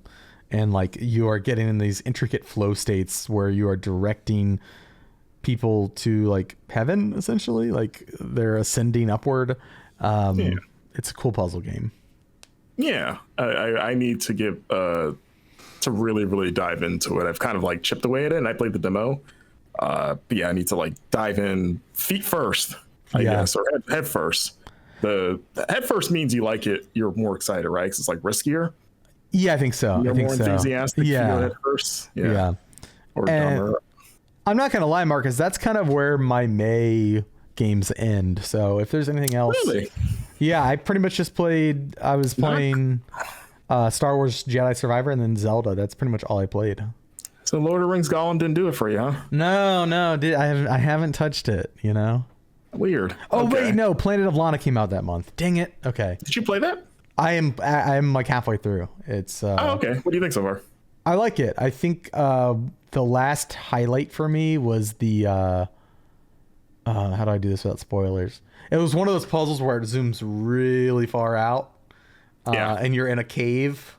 and you are getting in these intricate flow states where you are directing people to heaven, essentially, they're ascending upward. It's a cool puzzle game. Yeah, I need to get to really, really dive into it. I've kind of chipped away at it, and I played the demo. But yeah, I need to dive in feet first, I guess, or head first. The head first means you like it. You're more excited, right? Because it's riskier. Yeah, I think so. You're I think more enthusiastic. Yeah, if you go head first. Yeah. Or dumber. I'm not gonna lie, Marcus. That's kind of where my May games end. So if there's anything else, really? Yeah, I pretty much just played. I was playing Star Wars Jedi Survivor and then Zelda. That's pretty much all I played. So Lord of the Rings Gollum didn't do it for you, huh? No, I haven't touched it. Weird. Oh Okay. wait, no, Planet of Lana came out that month. Dang it. Okay. Did you play that? I'm like halfway through. It's Oh, okay. What do you think so far? I like it. I think the last highlight for me was the how do I do this without spoilers? It was one of those puzzles where it zooms really far out, and you're in a cave,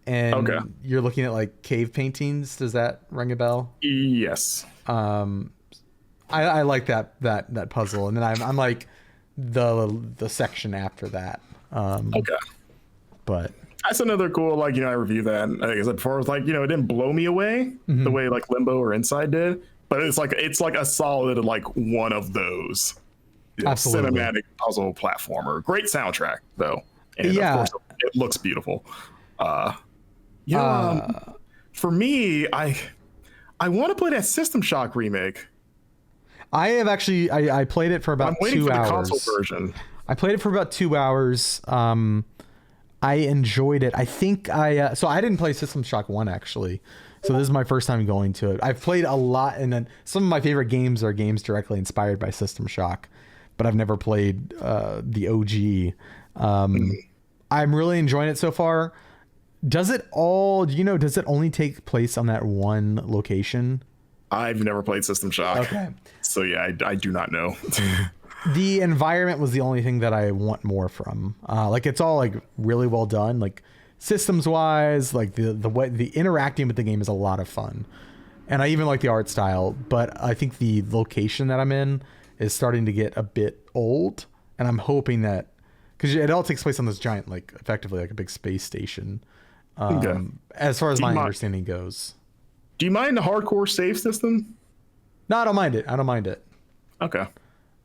and you're looking at like cave paintings. Does that ring a bell? Yes. I like that puzzle, and then I'm like the section after that. Okay. But that's another cool, like, I reviewed that. And like I said before, it was like, it didn't blow me away the way like Limbo or Inside did, but it's like a solid like one of those absolutely cinematic puzzle platformer. Great soundtrack though, and yeah, of course it looks beautiful. For me, I want to play that System Shock remake. I have actually I played it for about I'm waiting 2 for hours. the console version. I played it for about 2 hours. I enjoyed it. I think so I didn't play System Shock 1 actually. So this is my first time going to it. I've played a lot, and then some of my favorite games are games directly inspired by System Shock, but I've never played the OG. I'm really enjoying it so far. Does it only take place on that one location? I've never played System Shock. Okay. So yeah, I do not know. The environment was the only thing that I want more from. Like it's all like really well done, like systems wise, like the way the interacting with the game is a lot of fun. And I even like the art style, but I think the location that I'm in is starting to get a bit old, and I'm hoping that because it all takes place on this giant, like effectively like a big space station. As far as my understanding goes. Do you mind the hardcore save system? No, I don't mind it. I don't mind it. Okay.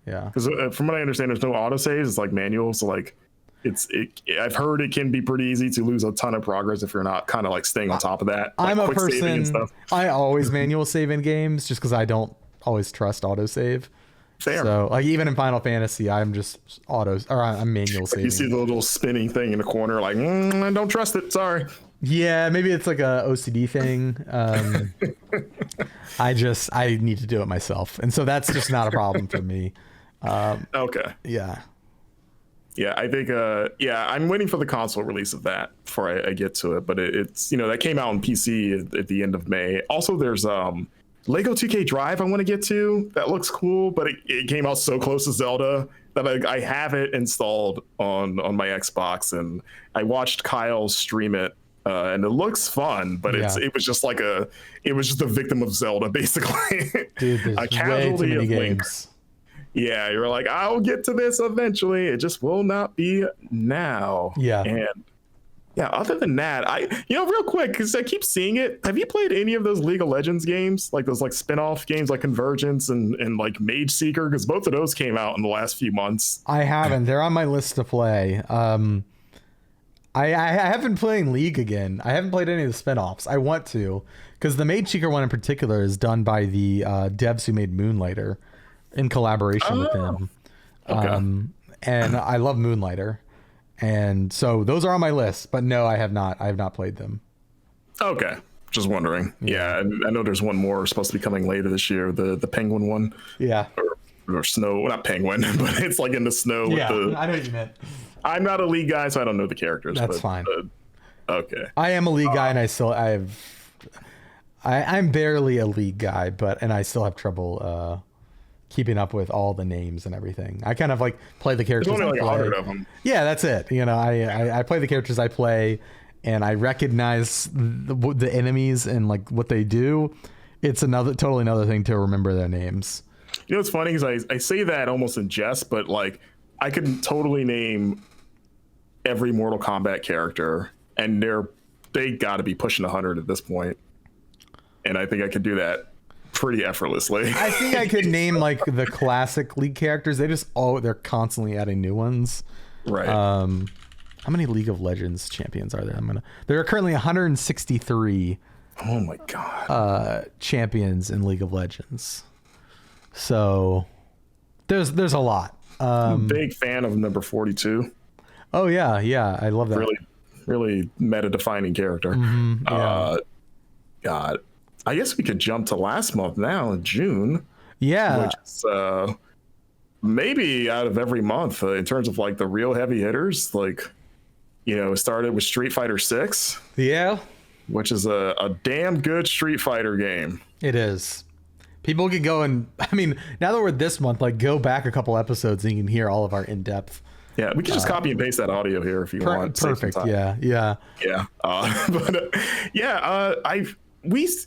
Yeah. Because from what I understand, there's no autosaves. It's like manual. So like, I've heard it can be pretty easy to lose a ton of progress if you're not kind of like staying on top of that. Like I'm a quick saving and person. stuff. I always manual save in games just because I don't always trust autosave. Fair. So like even in Final Fantasy, I'm just I'm manual saving. You see the little spinning thing in the corner, like I don't trust it. Sorry. Yeah, maybe it's like a OCD thing. I need to do it myself, and so that's just not a problem for me. Okay. Yeah. Yeah, I think I'm waiting for the console release of that before I get to it. But it's that came out on PC at the end of May. Also, there's Lego 2K Drive I want to get to. That looks cool, but it came out so close to Zelda that I have it installed on my Xbox, and I watched Kyle stream it. And it looks fun, but it was just a victim of Zelda, basically. Dude, there's a casualty way too many of Link. games. Yeah, you're like, I'll get to this eventually. It just will not be now. Yeah. And yeah, other than that, real quick, because I keep seeing it. Have you played any of those League of Legends games? Like those like spin-off games like Convergence and like Mage Seeker? Because both of those came out in the last few months. I haven't. They're on my list to play. I have been playing League again. I haven't played any of the spin-offs. I want to, because the Mage Seeker one in particular is done by the devs who made Moonlighter in collaboration with them. Okay. And I love Moonlighter. And so those are on my list, but no, I have not. I have not played them. Okay. Just wondering. Yeah, and I know there's one more supposed to be coming later this year, the penguin one. Yeah. Or snow, not penguin, but it's like in the snow. Yeah, with I know what you meant. I'm not a League guy, so I don't know the characters. That's fine. Okay. I am a League guy, and I'm barely a League guy, and I still have trouble keeping up with all the names and everything. I kind of like play the characters. There's only like I play. 100 of them. Yeah, that's it. I play the characters I play, and I recognize the enemies and like what they do. It's totally another thing to remember their names. What's funny is I say that almost in jest, but like I could totally name every Mortal Kombat character, and they got to be pushing 100 at this point. And I think I could do that pretty effortlessly. I think I could name like the classic League characters. They're constantly adding new ones. Right. How many League of Legends champions are there? There are currently 163. Oh my god. Champions in League of Legends. So there's a lot. I'm a big fan of number 42. Oh yeah, I love that. Really, really meta-defining character. Yeah. God, I guess we could jump to last month now in June. Yeah. Which is maybe out of every month in terms of like the real heavy hitters, like, it started with Street Fighter 6, Yeah, which is a damn good Street Fighter game. it is. People can go and, I mean, now that we're this month, like go back a couple episodes and you can hear all of our in-depth. Yeah, we can just copy and paste that audio here if you want. Perfect. Yeah.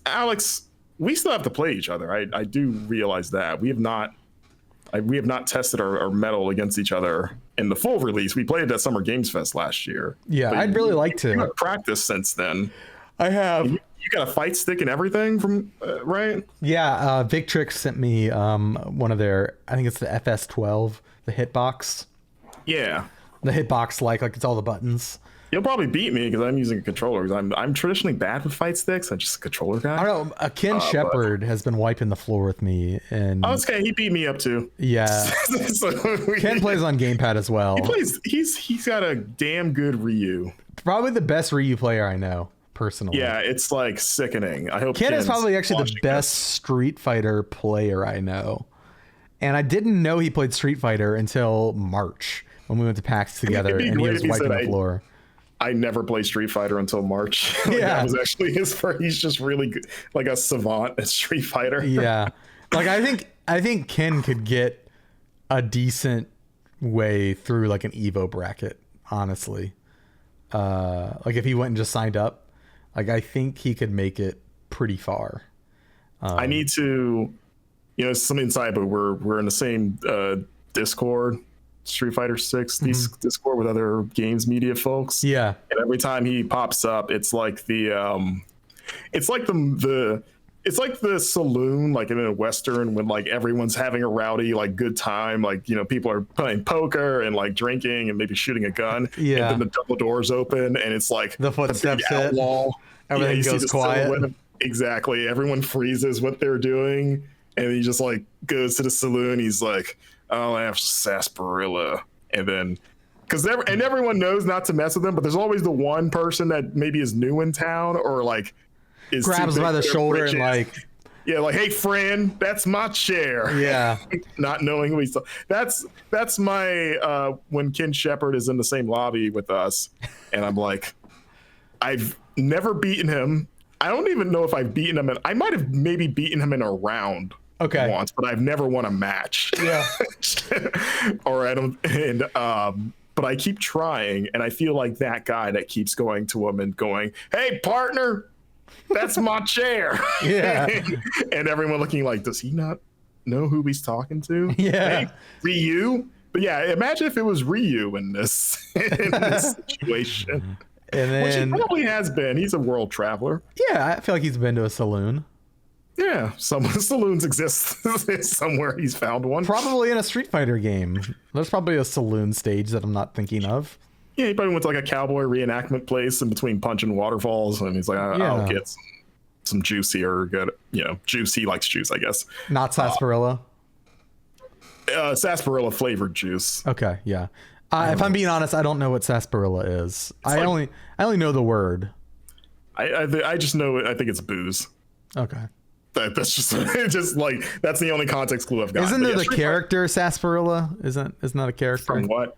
Alex, we still have to play each other. I do realize that we have not tested our mettle against each other in the full release. We played it at Summer Games Fest last year. Yeah, I'd really like to. You have practiced since then. I have. You got a fight stick and everything from right? Yeah, Victrix sent me one of their, I think it's the FS12, the hitbox. Yeah. The hitbox like it's all the buttons. You'll probably beat me because I'm using a controller. Because I'm traditionally bad with fight sticks. I'm just a controller guy. I don't know. Ken Shepard has been wiping the floor with me, and okay, he beat me up too. Yeah, so Ken plays on gamepad as well. He's got a damn good Ryu. Probably the best Ryu player I know personally. Yeah, it's like sickening. I hope Ken is probably actually the best Street Fighter player I know, and I didn't know he played Street Fighter until March when we went to PAX together, and he was wiping the floor. I never played Street Fighter until March. Yeah. That was actually his first. He's just really good, like a savant at Street Fighter. Yeah. Like I think Ken could get a decent way through like an Evo bracket, honestly. Like if he went and just signed up, like I think he could make it pretty far. I need to, some inside, but we're in the same Discord. Street Fighter 6 Discord with other games media folks. Yeah. And every time he pops up, it's like the saloon, like in a Western, when like everyone's having a rowdy, like good time. Like, people are playing poker and like drinking and maybe shooting a gun. Yeah. And then the double doors open and it's like the footsteps hit. Everything goes quiet. Exactly. Everyone freezes what they're doing. And he just like goes to the saloon. He's like, I'll have sarsaparilla, and then because everyone knows not to mess with them, but there's always the one person that maybe is new in town or like is grabs by the shoulder and like, yeah, like, hey friend, that's my chair. Yeah. Not knowing who he's. That's my when Ken Shepard is in the same lobby with us, and I'm like, I've never beaten him. I don't even know if I've beaten him. I might have maybe beaten him in a round. Okay. Once, but I've never won a match. Yeah. Or I don't, and but I keep trying, and I feel like that guy that keeps going to him and going, "Hey, partner, that's my chair." Yeah. And everyone looking like, does he not know who he's talking to? Yeah. Hey, Ryu. But yeah, imagine if it was Ryu in this situation. And then, which he probably has been. He's a world traveler. Yeah, I feel like he's been to a saloon. Yeah, some saloons exist somewhere. He's found one. Probably in a Street Fighter game. There's probably a saloon stage that I'm not thinking of. Yeah, he probably went to like a cowboy reenactment place in between punching waterfalls, and he's like, I'll get some juicier, good, juice. He likes juice, I guess. Not sarsaparilla. Sarsaparilla flavored juice. Okay, yeah. If I'm being honest, I don't know what sarsaparilla is. I only know the word. I just know it. I think it's booze. Okay. That's just like that's the only context clue I've got. Isn't there the character sarsaparilla? Isn't that a character from what?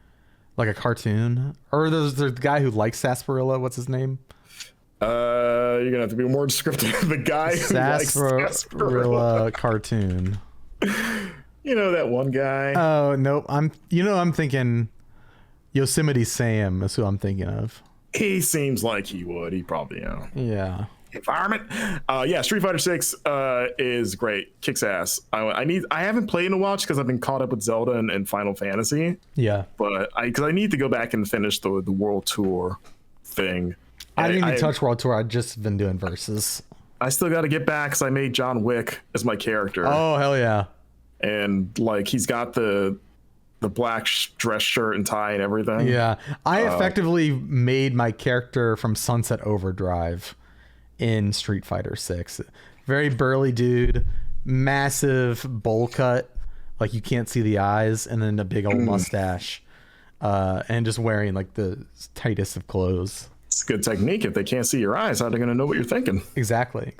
Like a cartoon? Or there's the guy who likes sarsaparilla. What's his name? You're gonna have to be more descriptive. The guy who likes sarsaparilla cartoon. That one guy. Oh no, I'm thinking Yosemite Sam is who I'm thinking of. He seems like he would. He probably Yeah. Environment. Street Fighter 6 is great. Kicks ass. I haven't played in a while because I've been caught up with Zelda and Final Fantasy. Yeah. But because I need to go back and finish the World Tour thing. I didn't even touch World Tour. I've just been doing versus. I still got to get back because I made John Wick as my character. Oh hell yeah! And like he's got the black dress shirt and tie and everything. Yeah, I effectively made my character from Sunset Overdrive in Street Fighter 6. Very burly dude, massive bowl cut, like you can't see the eyes, and then a big old mustache, and just wearing like the tightest of clothes. It's a good technique. If they can't see your eyes, how are they going to know what you're thinking? Exactly.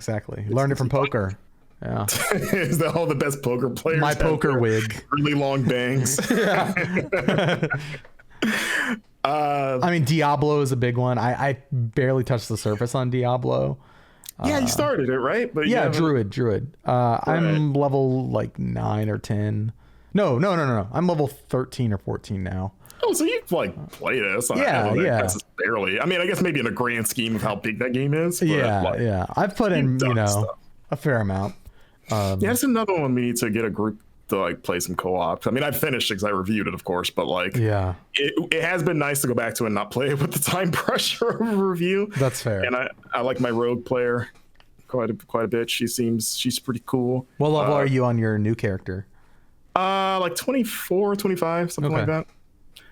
Learned it from poker. Yeah. Is that all the best poker players? My have poker their wig. really long bangs. I mean, Diablo is a big one. I barely touched the surface on Diablo. Yeah, you started it, right? But Yeah, Druid. I'm level like 9 or 10. No. I'm level 13 or 14 now. Oh, so you've like played it? That's not, That's barely. I mean, I guess maybe in a grand scheme of how big that game is. But Yeah. I've put in, a fair amount. Yeah, that's another one we need to get a group to like play some co-op. I mean, I've finished it because I reviewed it, of course, but like, it has been nice to go back to and not play it with the time pressure of a review. That's fair. And I like my rogue player quite a bit. She's pretty cool. What level are you on your new character? Like 24, 25, something like that.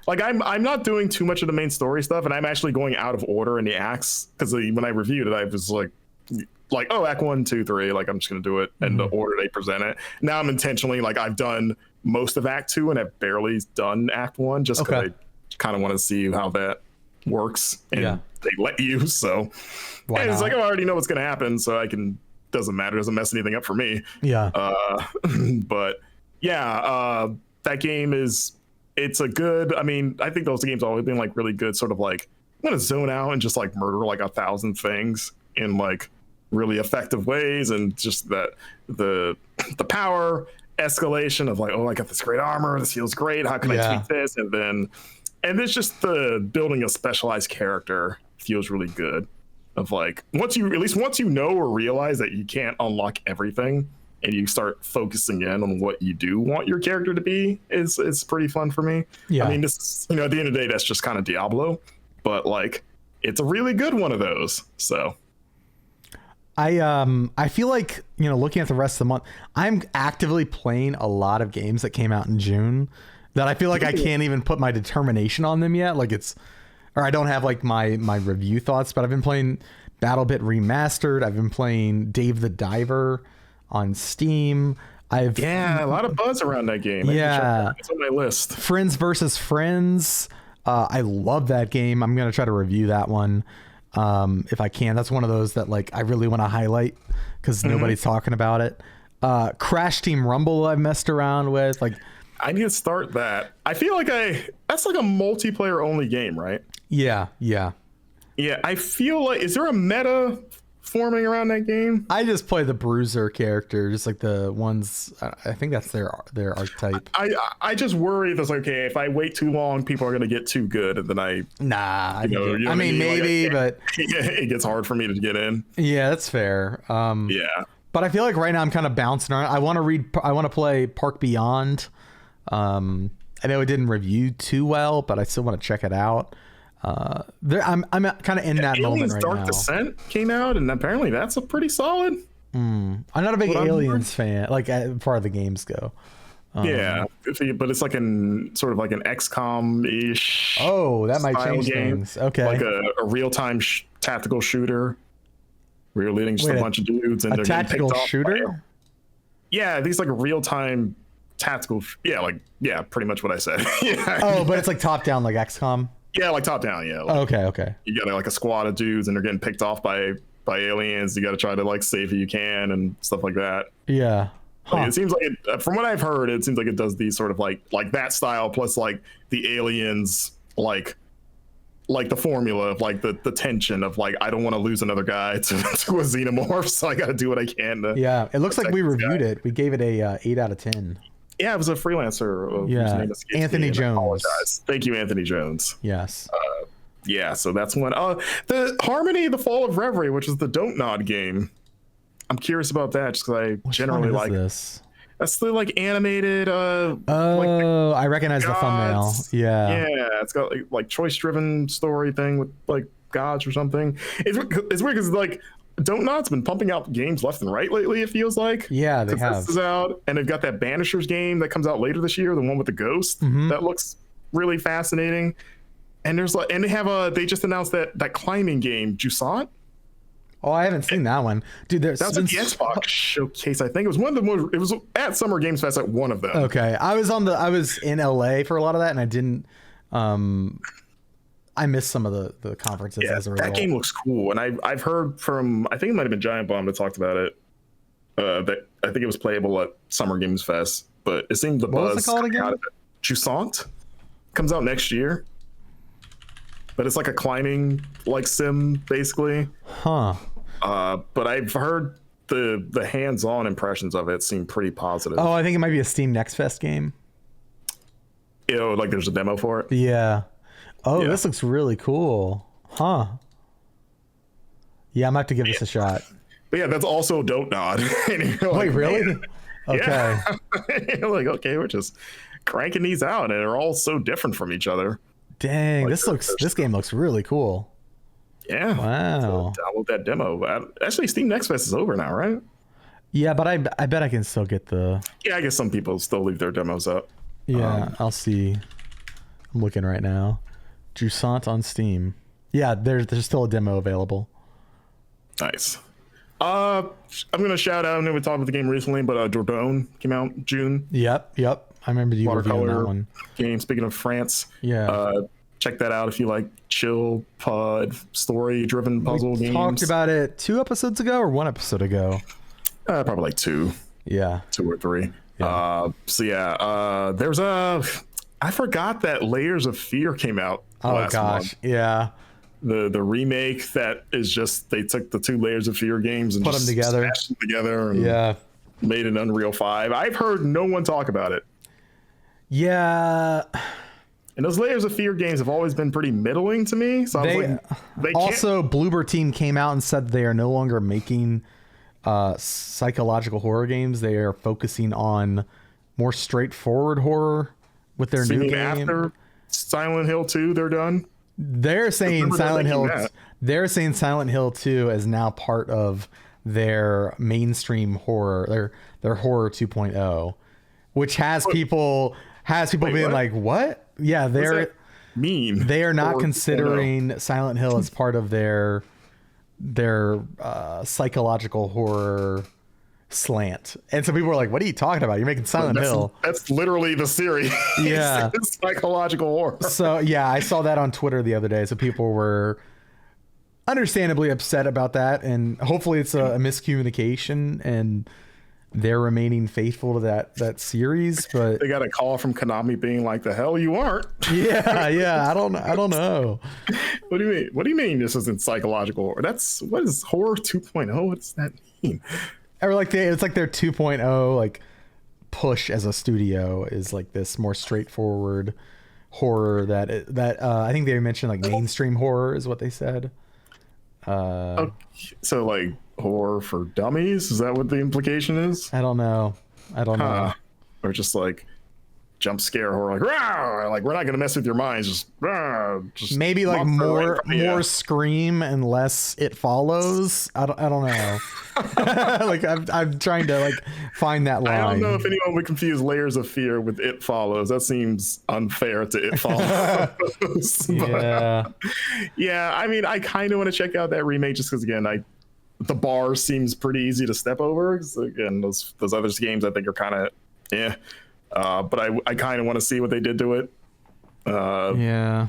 Like I'm not doing too much of the main story stuff, and I'm actually going out of order in the acts because when I reviewed it, I was like, oh, act 1, 2, 3, like I'm just gonna do it in the order they present it. Now I'm intentionally like I've done most of act 2 and I've barely done act 1 just because I kind of want to see how that works, and they let you. So and it's like, oh, I already know what's gonna happen, so doesn't matter, doesn't mess anything up for me. But that game it's a good, I mean, I think those games have always been like really good, sort of like I'm gonna zone out and just like murder like 1,000 things in like really effective ways, and just that the power escalation of like, oh, I got this great armor, this feels great, how can I tweak this, and it's just the building a specialized character feels really good. Of like once you know or realize that you can't unlock everything, and you start focusing in on what you do want your character to be, is pretty fun for me. I mean, this is, at the end of the day, that's just kind of Diablo, but like it's a really good one of those. So I feel like, looking at the rest of the month, I'm actively playing a lot of games that came out in June that I feel like I can't even put my determination on them yet. Like or I don't have like my review thoughts, but I've been playing BattleBit Remastered. I've been playing Dave the Diver on Steam. A lot of buzz around that game. It's on my list. Friends versus Friends. I love that game. I'm going to try to review that one. If I can. That's one of those that like I really want to highlight because nobody's talking about it. Crash Team Rumble I've messed around with. Like I need to start that. I feel like that's like a multiplayer only game, right? Yeah. I feel like, is there a meta forming around that game? I just play the bruiser character, just like the ones, I think that's their archetype. I just worry that's okay, if I wait too long, people are going to get too good, and then I mean, maybe, but it gets hard for me to get in. Yeah, that's fair. But I feel like right now I'm kind of bouncing around. I want to play Park Beyond. I know it didn't review too well, but I still want to check it out. I'm kind of in that moment right Dark now. Descent came out, and apparently that's a pretty solid. I'm not a big Aliens fan, like as far as the games go. But it's like sort of like an XCOM-ish. Oh, that might change things. Okay, like a real-time tactical shooter where you're leading just a bunch of dudes, and they're getting picked off. Shooter? Yeah, these like a real-time tactical. Pretty much what I said. But it's like top-down, like XCOM. Yeah, like top down. Yeah. Like, okay. You got like a squad of dudes, and they're getting picked off by aliens. You got to try to like save who you can and stuff like that. Yeah. Like, it seems like from what I've heard, it seems like it does these sort of like that style plus like the aliens like the formula of like the tension of like I don't want to lose another guy to a xenomorph, so I got to do what I can to. Yeah, it looks like we reviewed it. We gave it a 8 out of 10. Yeah, it was a freelancer. Whose name Anthony Jones. Thank you, Anthony Jones. Yes. So that's one. The Harmony, The Fall of Reverie, which is the Don't Nod game. I'm curious about that just because I generally like this. That's the like animated. I recognize the thumbnail. Yeah, it's got like choice-driven story thing with like gods or something. It's weird because like Don't Nod's been pumping out games left and right lately, it feels like. Yeah, they have. This is out, and they've got that Banishers game that comes out later this year, the one with the ghost. That looks really fascinating. And they just announced that climbing game, Jusant. Oh, I haven't seen that one, dude. That was at the Xbox showcase, I think. It was one of the more. It was at Summer Games Fest at one of them. Okay, I was in LA for a lot of that, and I didn't. I missed some of the conferences as a result. That game looks cool, and I've heard from, I think it might have been Giant Bomb that talked about it. that I think it was playable at Summer Games Fest, but it seemed the What was buzz it called coming again? out of it. Jusant comes out next year, but it's like a climbing like sim basically. Huh. But I've heard the hands-on impressions of it seem pretty positive. Oh, I think it might be a Steam Next Fest game. Like there's a demo for it. Yeah. Oh, Yeah. this looks really cool. Huh. Yeah, I'm gonna have to give this a shot. But yeah, that's also Dope Nod. And you're Wait, like, really? man, Okay. yeah. You're like, okay, we're just cranking these out, and they're all so different from each other. Dang, Like, this game looks really cool. Yeah. Wow. So download that demo. Actually, Steam Next Fest is over now, right? Yeah, but I bet I can still get the. Yeah, I guess some people still leave their demos up. Yeah, I'll see. I'm looking right now. Jusant on Steam. Yeah, there's still a demo available. Nice. I'm gonna shout out. I know we talked about the game recently, but Dordogne came out June. Yep. I remember you reviewing that Watercolor one. game. Speaking of France, Yeah. check that out if you like chill, story-driven puzzle games. Talked about it 2 episodes ago or 1 episode ago. Probably like two Yeah. or three. Yeah. There's I forgot that Layers of Fear came out last month. Yeah. The remake that is just they took the 2 Layers of Fear games and Put just them together. smashed them together and Yeah. made an Unreal 5. I've heard no one talk about it. Yeah. And those Layers of Fear games have always been pretty middling to me. So I was like, they can't. Also, Bloober Team came out and said they are no longer making psychological horror games. They are focusing on more straightforward horror with their new game. After Silent Hill 2, they're done. They're saying remember them Silent Hill. making that. They're saying Silent Hill 2 is now part of their mainstream horror, their horror 2.0, which has people being what? like, "What?" Yeah, What's they're that mean? they are not Or- considering Silent Hill as part of their psychological horror slant. And so people were like, "What are you talking about? You're making Silent Hill." That's literally the series. Yeah. It's psychological horror. So yeah, I saw that on Twitter the other day. So people were understandably upset about that, and hopefully it's a miscommunication and they're remaining faithful to that series. But They got a call from Konami being like, "The hell you aren't." yeah, I don't know. What do you mean? What do you mean this isn't psychological horror? What is horror 2.0? What does that mean? Or like it's like their 2.0 like push as a studio is like this more straightforward horror that I think they mentioned like mainstream horror is what they said. Okay, so like horror for dummies? Is that what the implication is? I don't know. Or just like jump scare horror, like, "Rawr!" Like we're not gonna mess with your minds, just, "Rawr!" Just Maybe like monster more right from- yeah. more scream and less it follows. I don't know. Like I'm trying to like find that line. I don't know if anyone would confuse Layers of Fear with It Follows. That seems unfair to It Follows. Yeah. Yeah, I mean, I kind of want to check out that remake just because, again, the bar seems pretty easy to step over. 'Cause, again, those other games I think are kind of, yeah. But I kind of want to see what they did to it. Yeah.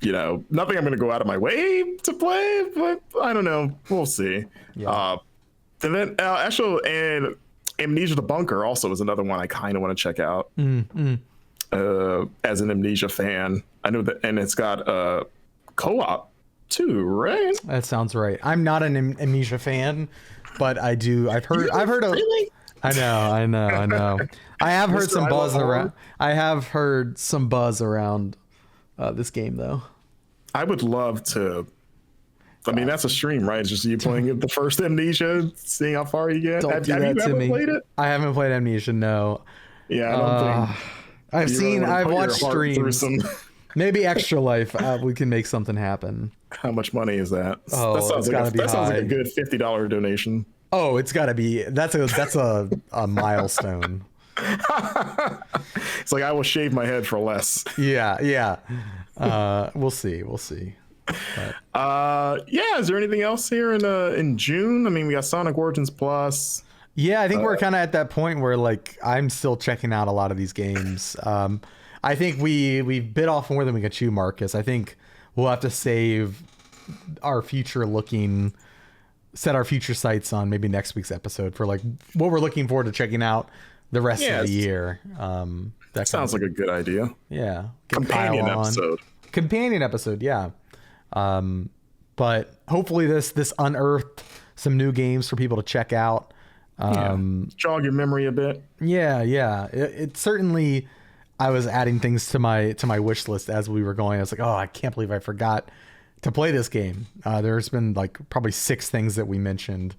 You know, nothing I'm going to go out of my way to play, but I don't know. We'll see. Yeah. And then and Amnesia the Bunker also is another one I kind of want to check out. As an Amnesia fan, I know that, and it's got co-op too, right? That sounds right. I'm not an Amnesia fan, but I've heard of Really? I know. I have heard Mr. some I buzz Love around. Horror? I have heard some buzz around this game though. I would love to. I mean, that's a stream, right? It's just you playing the first Amnesia, seeing how far you get. Don't Have do you that to ever me. played it? I haven't played Amnesia. No. Yeah, I don't think. I've watched Through streams. some, Maybe Extra Life. We can make something happen. how much money is that? Oh, it's gotta be that sounds like a high. good $50 donation. Oh, it's got to be. That's a milestone. It's like I will shave my head for less. Yeah. We'll see. Yeah. Is there anything else here in June? I mean, we got Sonic Origins Plus. Yeah, I think we're kind of at that point where like I'm still checking out a lot of these games. I think we bit off more than we could chew, Marcus. I think we'll have to save our future looking set our future sights on maybe next week's episode for like what we're looking forward to checking out the rest of the year. That sounds like a good idea. Yeah. Companion episode. Yeah. But hopefully this unearthed some new games for people to check out. Jog your memory a bit. Yeah. It certainly, I was adding things to my wish list as we were going. I was like, oh, I can't believe I forgot to play this game. There's been like probably 6 things that we mentioned.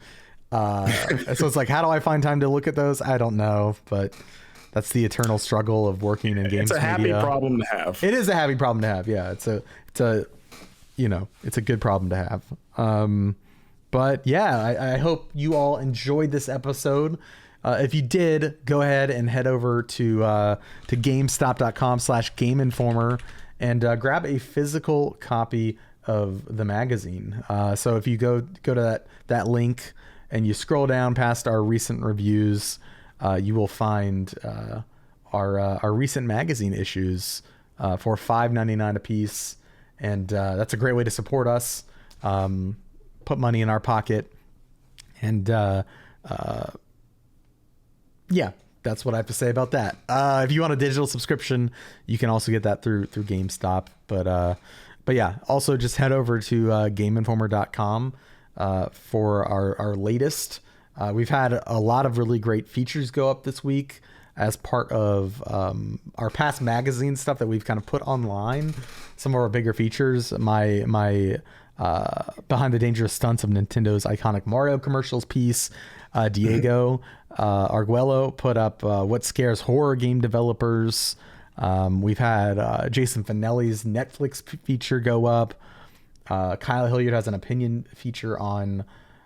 So it's like, how do I find time to look at those? I don't know, but that's the eternal struggle of working in games. It's a happy problem to have. It is a happy problem to have. Yeah. It's a good problem to have. But yeah, I hope you all enjoyed this episode. If you did, go ahead and head over to GameStop.com/GameInformer and grab a physical copy of the magazine. So if you go to that link and you scroll down past our recent reviews, you will find our recent magazine issues for $5.99 a piece, and that's a great way to support us. Put money in our pocket, and yeah, that's what I have to say about that. If you want a digital subscription, you can also get that through GameStop. But yeah, also just head over to GameInformer.com for our latest. We've had a lot of really great features go up this week as part of our past magazine stuff that we've kind of put online. Some of our bigger features, my Behind the Dangerous Stunts of Nintendo's iconic Mario commercials piece. Diego Arguello put up What Scares Horror Game Developers. We've had Jason Finelli's Netflix feature go up. Kyle Hilliard has an opinion piece on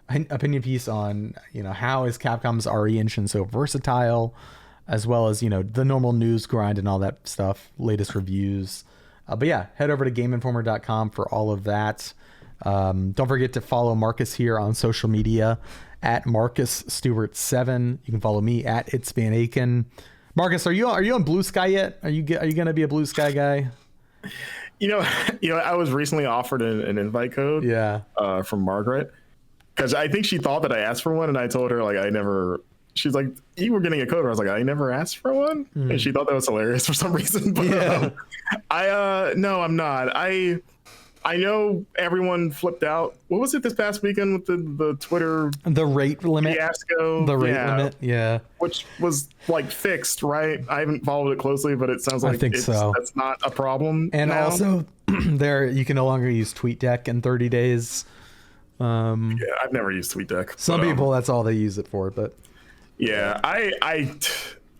how is Capcom's RE engine so versatile, as well as the normal news grind and all that stuff, latest reviews. But yeah, head over to GameInformer.com for all of that. Don't forget to follow Marcus here on social media at Marcus Stewart 7. You can follow me at It's Van Aken. Marcus, are you on Blue Sky yet? Are you gonna be a Blue Sky guy? I was recently offered an invite code. Yeah. From Margaret, because I think she thought that I asked for one, and I told her like I never. She's like, you were getting a code. I was like, I never asked for one, and she thought that was hilarious for some reason. But no, I'm not. I know everyone flipped out. What was it this past weekend with the Twitter rate limit fiasco? The rate limit, yeah. Which was like fixed, right? I haven't folled it closely, but it sounds like that's not a problem. And now. Also, you can no longer use TweetDeck in 30 days. Yeah, I've never used TweetDeck. Some people, that's all they use it for, but yeah,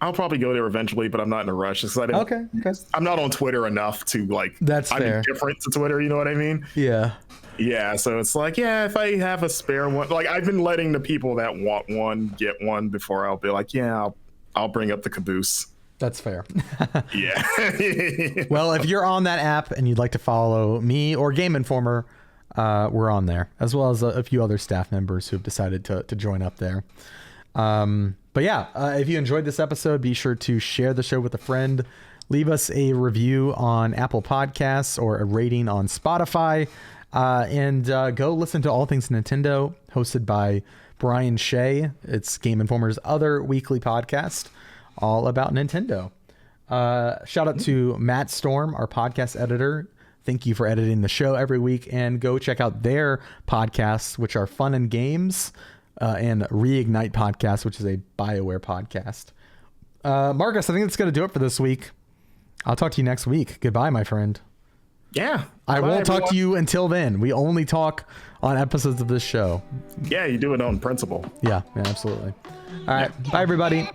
I'll probably go there eventually, but I'm not in a rush. Okay. I'm not on Twitter enough to like. That's fair. I'm indifferent to Twitter. You know what I mean? Yeah. Yeah. So it's like, yeah, if I have a spare one, like I've been letting the people that want one get one before I'll be like, yeah, I'll bring up the caboose. That's fair. Yeah. Well, if you're on that app and you'd like to follow me or Game Informer, we're on there, as well as a few other staff members who have decided to join up there. But yeah, if you enjoyed this episode, be sure to share the show with a friend. Leave us a review on Apple Podcasts or a rating on Spotify. And go listen to All Things Nintendo, hosted by Brian Shea. It's Game Informer's other weekly podcast, all about Nintendo. Shout out to Matt Storm, our podcast editor. Thank you for editing the show every week. And go check out their podcasts, which are Fun and Games, and Reignite Podcast, which is a BioWare podcast. Marcus, I think that's going to do it for this week. I'll talk to you next week. Goodbye, my friend. Yeah. I won't talk to you until then. We only talk on episodes of this show. Yeah, you do it on principle. Yeah, absolutely. All right. Bye, everybody.